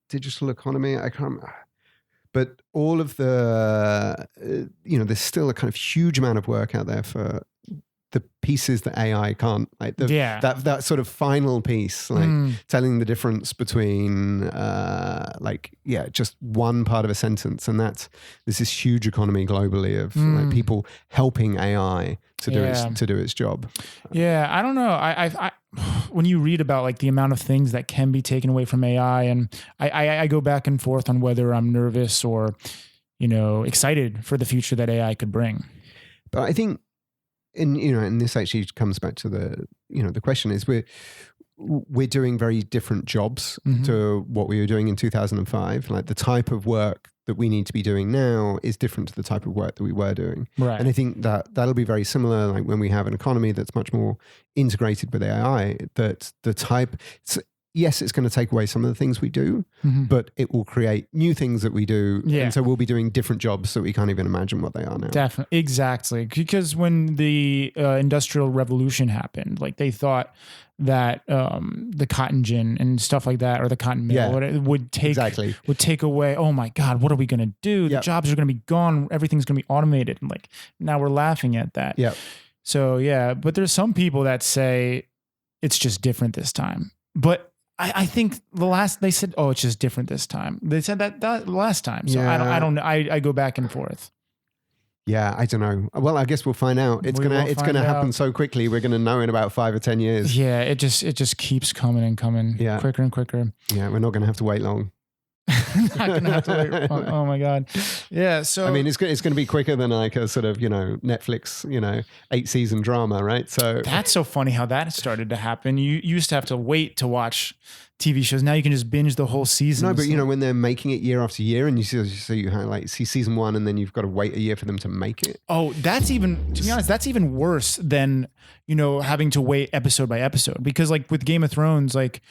digital economy. I can't. but all of the, there's still a kind of huge amount of work out there for the pieces that AI can't, like that sort of final piece, like telling the difference between just one part of a sentence, and there's this huge economy globally of like people helping AI to do its job. Yeah, I don't know. I when you read about like the amount of things that can be taken away from AI, and I go back and forth on whether I'm nervous or excited for the future that AI could bring. But I think. And this actually comes back to the question is we're doing very different jobs to what we were doing in 2005. Like the type of work that we need to be doing now is different to the type of work that we were doing. Right. And I think that'll be very similar. Like when we have an economy that's much more integrated with AI, that the type. Yes, it's going to take away some of the things we do, but it will create new things that we do. Yeah. And so we'll be doing different jobs that we can't even imagine what they are now. Definitely. Exactly. Because when the Industrial Revolution happened, like they thought that the cotton gin and stuff like that, or the cotton mill would take away, oh my God, what are we going to do? The jobs are going to be gone. Everything's going to be automated. And like now we're laughing at that. Yeah. So but there's some people that say it's just different this time. But I think they said, oh, it's just different this time. They said that last time. So I don't know. I go back and forth. Yeah, I don't know. Well, I guess we'll find out. It's gonna happen so quickly. We're gonna know in about 5 or 10 years. Yeah, it just keeps coming and coming. Yeah. Quicker and quicker. Yeah, we're not gonna have to wait long. Not gonna have to wait. Oh my God. Yeah. So I mean, it's going to be quicker than like a sort of Netflix 8-season drama, right? So that's so funny how that started to happen. You used to have to wait to watch TV shows. Now you can just binge the whole season. No, but when they're making it year after year, and you see season 1, and then you've got to wait a year for them to make it. Oh, that's even, to be honest, that's even worse than having to wait episode by episode, because like with Game of Thrones, like.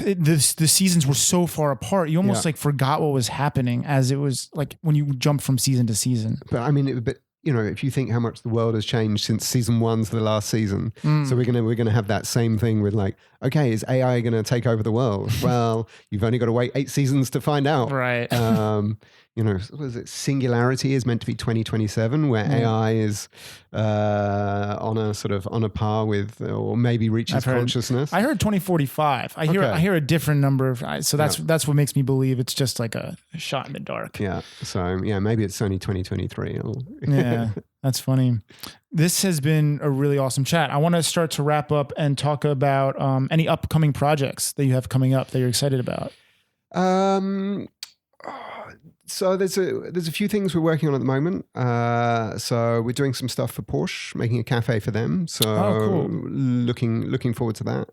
The seasons were so far apart, you almost like forgot what was happening as it was like when you jumped from season to season. But I mean, if you think how much the world has changed since season 1 to the last season, so we're gonna have that same thing with like, okay, is AI gonna take over the world? Well, you've only got to wait 8 seasons to find out, right? What is it? Singularity is meant to be 2027, where AI is on a par with, or maybe reaches consciousness. I heard 2045. I hear a different number of. So that's what makes me believe it's just like a shot in the dark. Yeah. So maybe it's only 2023. Yeah, that's funny. This has been a really awesome chat. I want to start to wrap up and talk about any upcoming projects that you have coming up that you're excited about. So there's a few things we're working on at the moment. So we're doing some stuff for Porsche, making a cafe for them. So cool. looking forward to that.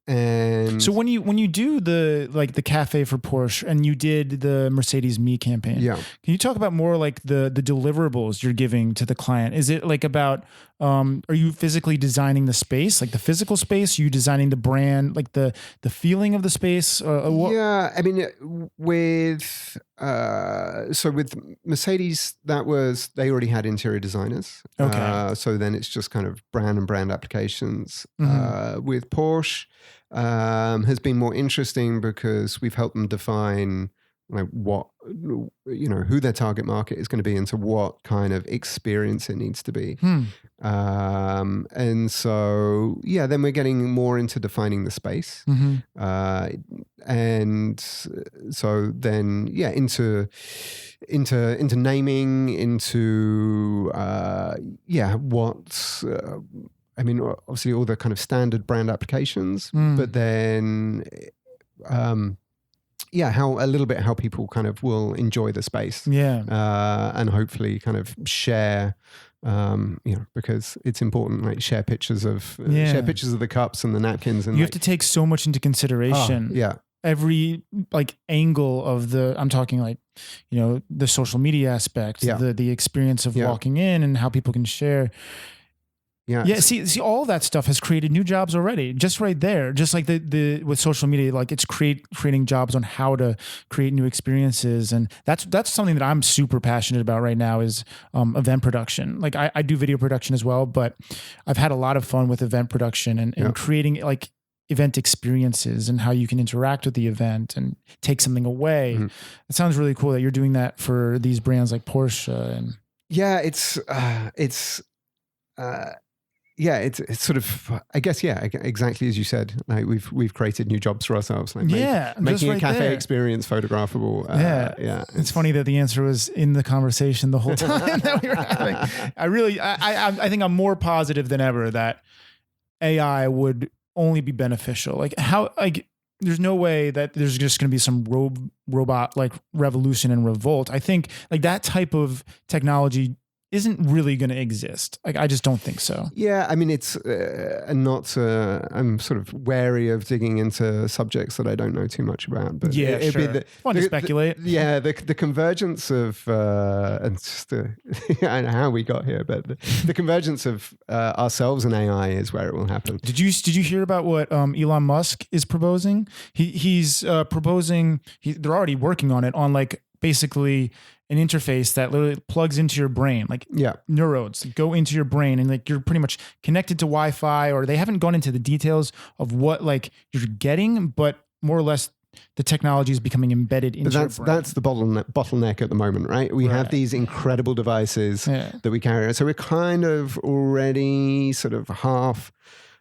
And so when you do the cafe for Porsche, and you did the Mercedes Me campaign, can you talk about more like the deliverables you're giving to the client? Is it like about are you physically designing the space, like the physical space? Are you designing the brand, like the feeling of the space? Yeah, I mean with Mercedes, they already had interior designers. Okay. So then it's just kind of brand applications. With Porsche, has been more interesting because we've helped them define like what who their target market is going to be, into what kind of experience it needs to be. And so then we're getting more into defining the space, and so then into naming, into what's I mean, obviously all the kind of standard brand applications, but then how people kind of will enjoy the space, and hopefully kind of share, because it's important, like share pictures of the cups and the napkins, and you have to take so much into consideration. Every like angle of I'm talking like, the social media aspect, the experience of walking in, and how people can share. See, all that stuff has created new jobs already, just right there. Just like the with social media, like it's creating jobs on how to create new experiences, and that's something that I'm super passionate about right now is event production. Like I do video production as well, but I've had a lot of fun with event production and creating like event experiences and how you can interact with the event and take something away. It sounds really cool that you're doing that for these brands like Porsche. And yeah, it's sort of, I guess, exactly as you said. Like we've created new jobs for ourselves. Like making a cafe experience photographable. It's funny that the answer was in the conversation the whole time that we were having. I think I'm more positive than ever that AI would only be beneficial. There's no way that there's just going to be some robot like revolution and revolt. I think like that type of technology isn't really going to exist. Like, I just don't think so. Yeah. I mean, it's I'm sort of wary of digging into subjects that I don't know too much about, but yeah, it'd be fun to speculate. The convergence of, and just I don't know how we got here, but the convergence of ourselves and AI is where it will happen. Did you hear about what Elon Musk is proposing? He's proposing, they're already working on it, on like basically an interface that literally plugs into your brain, like neurons go into your brain, and like you're pretty much connected to Wi-Fi, or they haven't gone into the details of what like you're getting, but more or less the technology is becoming embedded into your brain. That's the bottleneck at the moment, right? We have these incredible devices that we carry. So we're kind of already sort of half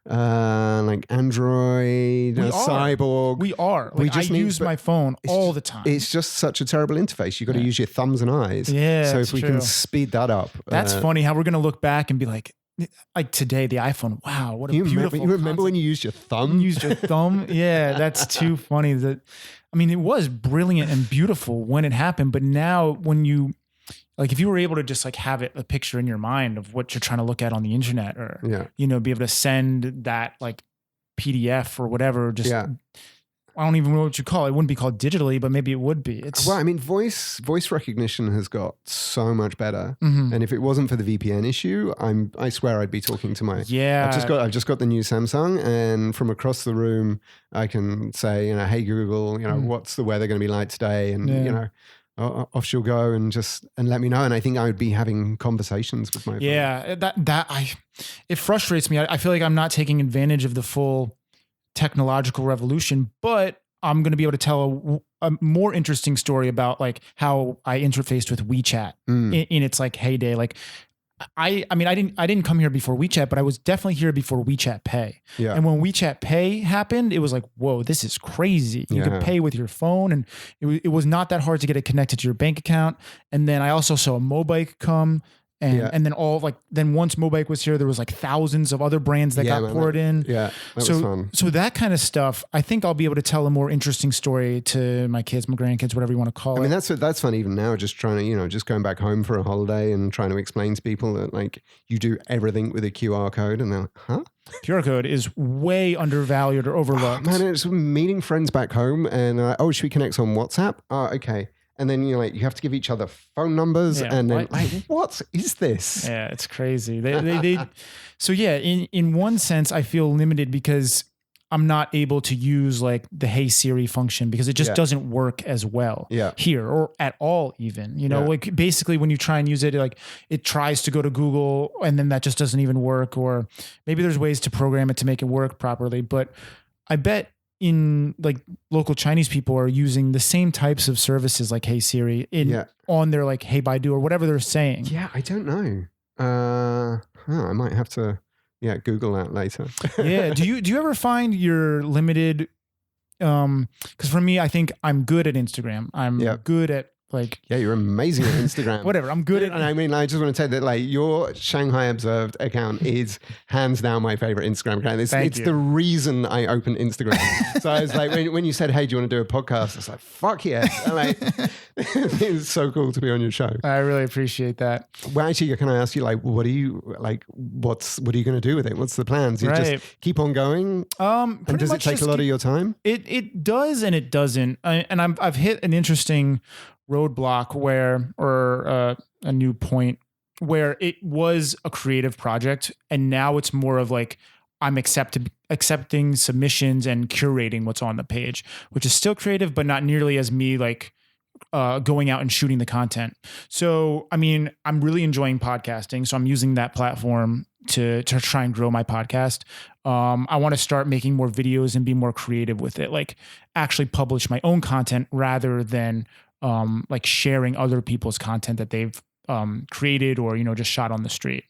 like Android, cyborg. We are. Like, I use my phone all the time. It's just such a terrible interface. You got to use your thumbs and eyes. Yeah. So if we can speed that up, that's funny how we're going to look back and be like today, the iPhone. Wow, what a beautiful. You remember when you used your thumb? Yeah, that's too funny. It was brilliant and beautiful when it happened, but now when you. Like if you were able to just like have a picture in your mind of what you're trying to look at on the internet, or, be able to send that like PDF or whatever, I don't even know what you call it. It wouldn't be called digitally, but maybe it would be. Voice recognition has got so much better. And if it wasn't for the VPN issue, I swear I'd be talking to my, I've just got the new Samsung, and from across the room, I can say, hey Google, what's the weather going to be like today? And, off she'll go and let me know. And I think I would be having conversations with my phone. Yeah, it frustrates me. I feel like I'm not taking advantage of the full technological revolution, but I'm going to be able to tell a more interesting story about like how I interfaced with WeChat in its like heyday. Like I didn't come here before WeChat, but I was definitely here before WeChat Pay. Yeah. And when WeChat Pay happened, it was like, whoa, this is crazy. You could pay with your phone, and it was not that hard to get it connected to your bank account. And then I also saw Mobike come. And then once Mobike was here, there was like thousands of other brands that got poured in. Yeah, that was fun. So that kind of stuff, I think I'll be able to tell a more interesting story to my kids, my grandkids, whatever you want to call it. I mean, that's fun even now, just trying to, just going back home for a holiday and trying to explain to people that like you do everything with a QR code, and they're like, huh? QR code is way undervalued or overlooked. Man, it's meeting friends back home and should we connect on WhatsApp? Okay. And then you have to give each other phone numbers, and then what is this? Yeah, it's crazy. They so yeah, in one sense, I feel limited because I'm not able to use like the Hey Siri function because it just doesn't work as well here or at all even. Like basically when you try and use it, like it tries to go to Google and then that just doesn't even work, or maybe there's ways to program it to make it work properly. But I bet in like local Chinese people are using the same types of services like Hey Siri on their like Hey Baidu or whatever they're saying. Yeah, I don't know. I might have to Google that later. Yeah. Do you ever find you're limited? Because for me, I think I'm good at Instagram. I'm good at you're amazing at Instagram. Whatever, I'm good at. And I mean, I just want to say that like your Shanghai Observed account is hands down my favorite Instagram account. It's the reason I opened Instagram. So I was like, when you said, hey, do you want to do a podcast? I was like, fuck yes. I'm like, it's so cool to be on your show. I really appreciate that. Well, actually, can I ask you, like, what are you going to do with it? What's the plans? You just keep on going? And does it take a lot of your time? It does and it doesn't. I've hit an interesting roadblock or a new point where it was a creative project and now it's more of like I'm accepting submissions and curating what's on the page, which is still creative but not nearly as me like going out and shooting the content. So, I mean, I'm really enjoying podcasting. So I'm using that platform to try and grow my podcast. I want to start making more videos and be more creative with it, like actually publish my own content rather than like sharing other people's content that they've created or, just shot on the street.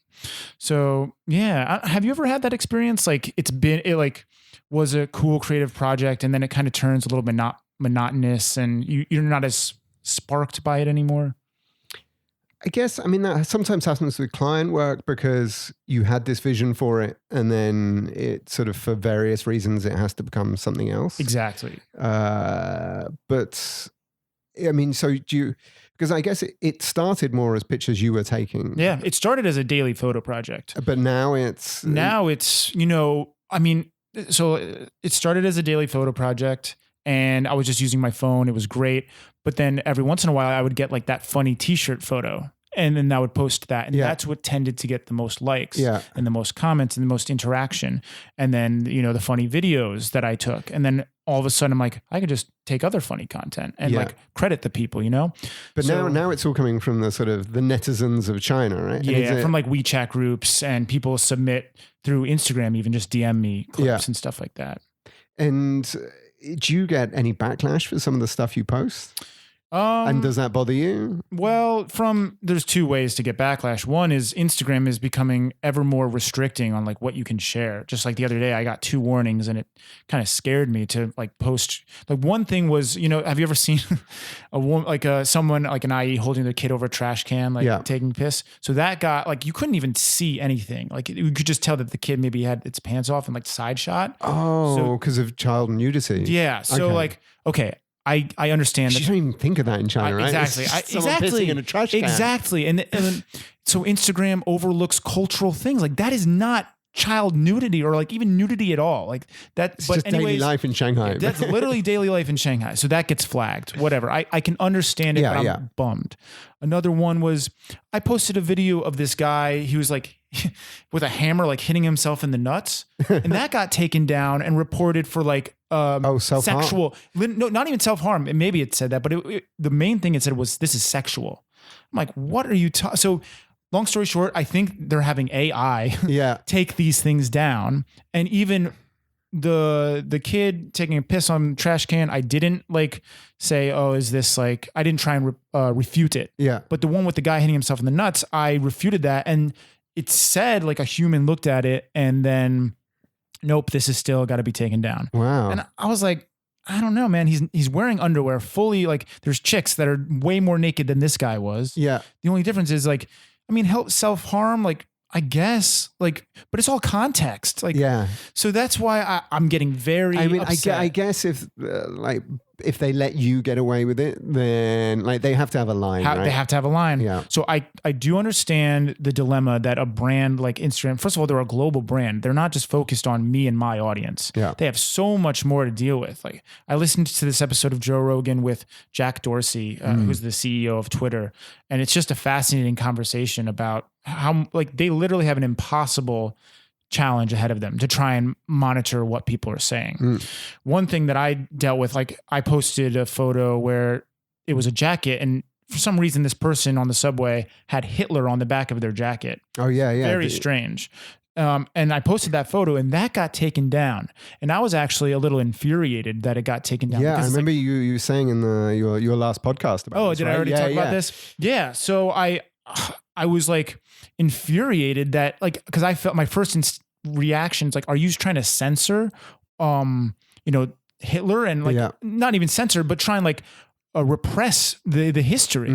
So yeah. Have you ever had that experience? Like it like was a cool creative project and then it kind of turns a little bit monotonous and you're not as sparked by it anymore? I guess, I mean, that sometimes happens with client work because you had this vision for it and then it sort of, for various reasons, it has to become something else. Exactly. But I mean, so do you, because I guess it started more as pictures you were taking. Yeah. It started as a daily photo project. But now it's... I mean, so it started as a daily photo project and I was just using my phone. It was great. But then every once in a while I would get like that funny t-shirt photo and then I would post that. And that's what tended to get the most likes and the most comments and the most interaction. And then, the funny videos that I took. And then all of a sudden I'm like, I could just take other funny content and like credit the people, But now it's all coming from the sort of the netizens of China, right? Yeah, from like WeChat groups and people submit through Instagram, even just DM me clips and stuff like that. And do you get any backlash for some of the stuff you post? And does that bother you? Well, there's two ways to get backlash. One is Instagram is becoming ever more restricting on like what you can share. Just like the other day, I got 2 warnings and it kind of scared me to like post. Like one thing was, have you ever seen a woman, like someone like an IE holding their kid over a trash can, like taking a piss? So that got like, you couldn't even see anything. Like you could just tell that the kid maybe had its pants off and like side shot. Oh, because of child nudity. Yeah. So okay. I understand that. You don't even think of that in China, right? Exactly. Someone pissing in a trash can. Exactly. And so Instagram overlooks cultural things. Like that is not child nudity or like even nudity at all. Like that. It's just daily life in Shanghai. That's literally daily life in Shanghai. So that gets flagged. Whatever. I can understand it, but I'm bummed. Another one was I posted a video of this guy. He was like with a hammer, like hitting himself in the nuts. And that got taken down and reported for like self-harm. sexual. No, not even self-harm. And maybe it said that, but the main thing it said was, this is sexual. I'm like, what are you talking? So long story short, I think they're having AI take these things down. And even the kid taking a piss on the trash can, I didn't like say, oh, is this like, I didn't try and refute it. Yeah. But the one with the guy hitting himself in the nuts, I refuted that. And it said like a human looked at it and then, nope, this is still got to be taken down. Wow. And I was like, I don't know, man. He's wearing underwear fully. Like there's chicks that are way more naked than this guy was. Yeah. The only difference is like, I mean, self-harm, like I guess, like, but it's all context. Like, so that's why I'm getting very upset. I guess if they let you get away with it, then like they have to have a line, right? They have to have a line. Yeah. So I do understand the dilemma that a brand like Instagram, first of all, they're a global brand. They're not just focused on me and my audience. Yeah. They have so much more to deal with. Like I listened to this episode of Joe Rogan with Jack Dorsey, who's the CEO of Twitter. And it's just a fascinating conversation about how like they literally have an impossible challenge ahead of them to try and monitor what people are saying. One thing that I dealt with, like I posted a photo where it was a jacket and for some reason this person on the subway had Hitler on the back of their jacket. Oh yeah. Very strange. And I posted that photo and that got taken down. And I was actually a little infuriated that it got taken down. Yeah, I remember you saying in your last podcast about this, did right? I already talk about this? Yeah. So I was like infuriated that like, cause I felt my first reactions like, are you trying to censor, Hitler and like not even censor, but try and like repress the history.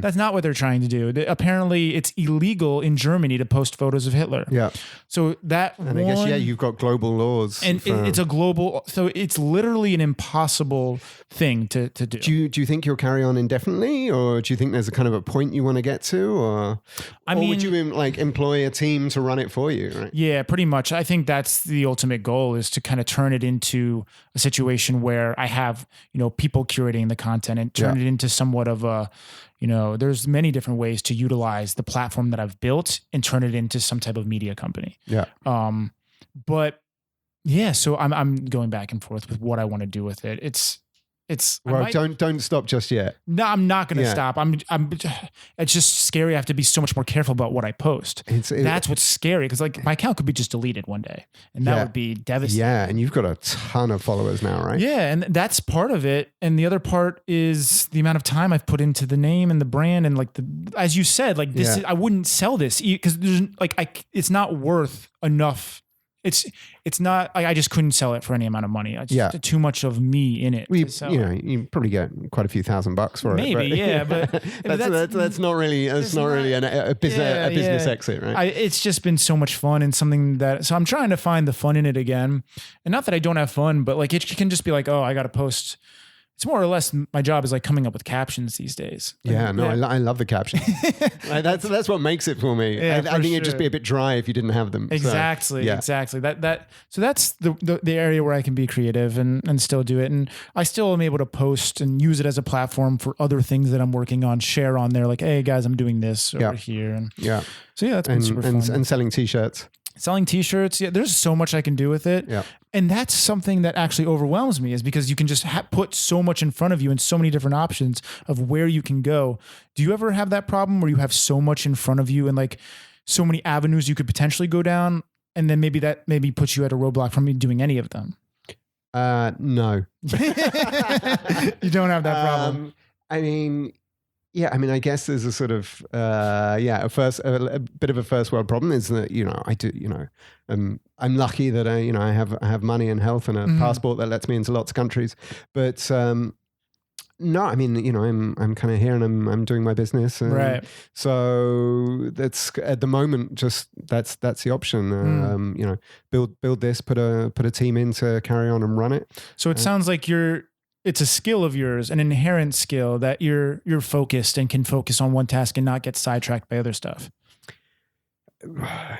That's not what they're trying to do. Apparently it's illegal in Germany to post photos of Hitler. Yeah. So that and I guess, you've got global laws. And it's a global, so it's literally an impossible thing to do. Do you think you'll carry on indefinitely or do you think there's a kind of a point you want to get to or would you like employ a team to run it for you? Right? Yeah, pretty much. I think that's the ultimate goal is to kind of turn it into a situation where I have, people curating the content and turn it into somewhat of a, there's many different ways to utilize the platform that I've built and turn it into some type of media company. Yeah. But yeah, so I'm going back and forth with what I want to do with it. Well, don't stop just yet. No, I'm not going to Yeah. stop. It's just scary. I have to be so much more careful about what I post. That's what's scary, because like my account could be just deleted one day, and that would be devastating. Yeah, and you've got a ton of followers now, right? Yeah, and that's part of it. And the other part is the amount of time I've put into the name and the brand, and like as you said, like this, I wouldn't sell this because there's it's not worth enough. It's not. I just couldn't sell it for any amount of money. Too much of me in it. You probably get quite a few $1,000 for it. Maybe, but that's not really a business exit, right? It's just been so much fun and something so I'm trying to find the fun in it again. And not that I don't have fun, but like it can just be like, oh, I got to post. It's more or less my job is like coming up with captions these days. I love the captions. That's what makes it for me. I think it'd just be a bit dry if you didn't have them. Exactly. So that's the area where I can be creative and still do it. And I still am able to post and use it as a platform for other things that I'm working on, share on there. Like, hey guys, I'm doing this over here. And so that's been super fun. And selling t-shirts. Selling t-shirts. Yeah, there's so much I can do with it. Yeah. And that's something that actually overwhelms me, is because you can just put so much in front of you and so many different options of where you can go. Do you ever have that problem where you have so much in front of you and like so many avenues you could potentially go down, and then maybe puts you at a roadblock from doing any of them? No. You don't have that problem. I guess there's a sort of a bit of a first world problem is that I'm lucky that I have money and health and a passport that lets me into lots of countries, but no, I'm kind of here and I'm doing my business, right? So that's at the moment that's the option. Build this, put a team in to carry on and run it. So it sounds like it's a skill of yours, an inherent skill, that you're focused and can focus on one task and not get sidetracked by other stuff.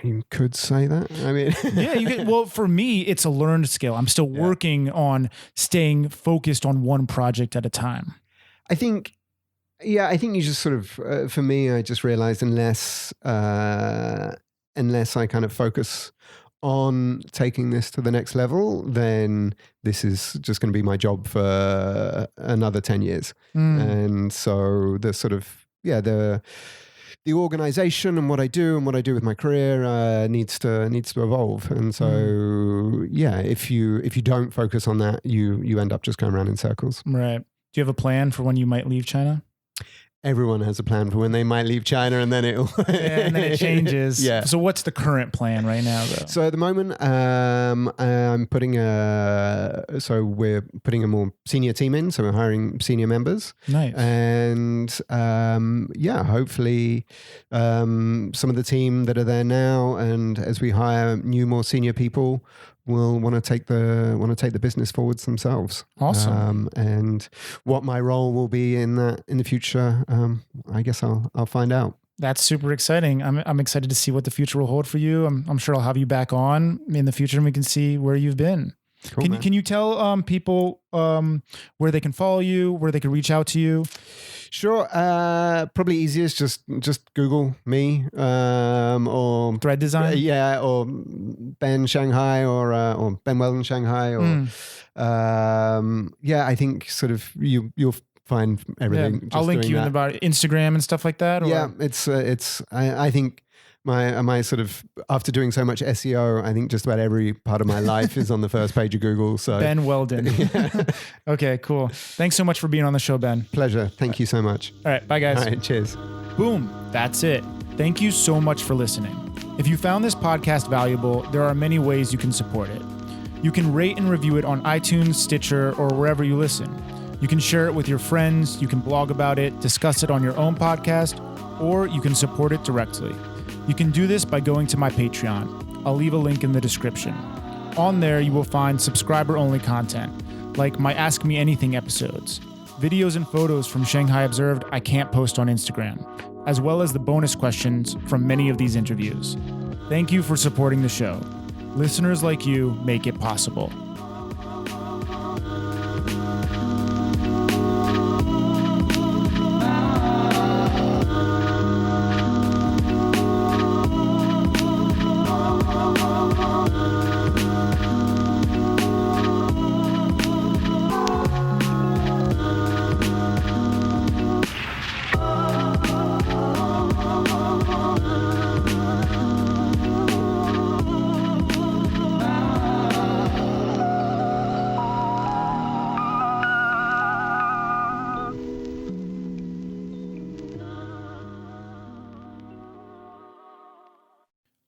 You could say that. Well, for me, it's a learned skill. I'm still working on staying focused on one project at a time. I think you just sort of, for me, I just realized unless I kind of focus on taking this to the next level, then this is just going to be my job for another 10 years. And so the sort of, the organization and what I do with my career needs to evolve. And so, if you don't focus on that, you end up just going around in circles. Right. Do you have a plan for when you might leave China? Everyone has a plan for when they might leave China, and then and then it changes. Yeah. So what's the current plan right now, though? So at the moment, we're putting a more senior team in. So we're hiring senior members. Nice. And hopefully some of the team that are there now, and as we hire more senior people, will want to take the business forwards themselves. Awesome. And what my role will be in the future, I guess I'll find out. That's super exciting. I'm excited to see what the future will hold for you. I'm sure I'll have you back on in the future, and we can see where you've been. Cool, can you tell people where they can follow you, where they can reach out to you? Sure. Probably easiest just Google me or Thread Design. Or Ben Shanghai or Ben Weldon Shanghai or I think sort of you'll find everything. Yeah, I'll link you in about Instagram and stuff like that. Or? Yeah, I think my sort of, after doing so much SEO, I think just about every part of my life is on the first page of Google. So Ben Weldon. Okay, cool. Thanks so much for being on the show, Ben. Pleasure. Thank you so much. All right. Bye, guys. All right. Cheers. Boom. That's it. Thank you so much for listening. If you found this podcast valuable, there are many ways you can support it. You can rate and review it on iTunes, Stitcher, or wherever you listen. You can share it with your friends. You can blog about it, discuss it on your own podcast, or you can support it directly. You can do this by going to my Patreon. I'll leave a link in the description. On there, you will find subscriber-only content, like my Ask Me Anything episodes, videos and photos from Shanghai Observed I can't post on Instagram, as well as the bonus questions from many of these interviews. Thank you for supporting the show. Listeners like you make it possible.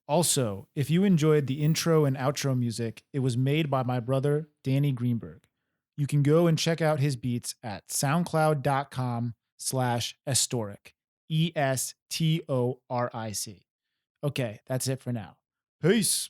Also, if you enjoyed the intro and outro music, it was made by my brother, Danny Greenberg. You can go and check out his beats at soundcloud.com/estoric, ESTORIC. Okay, that's it for now. Peace.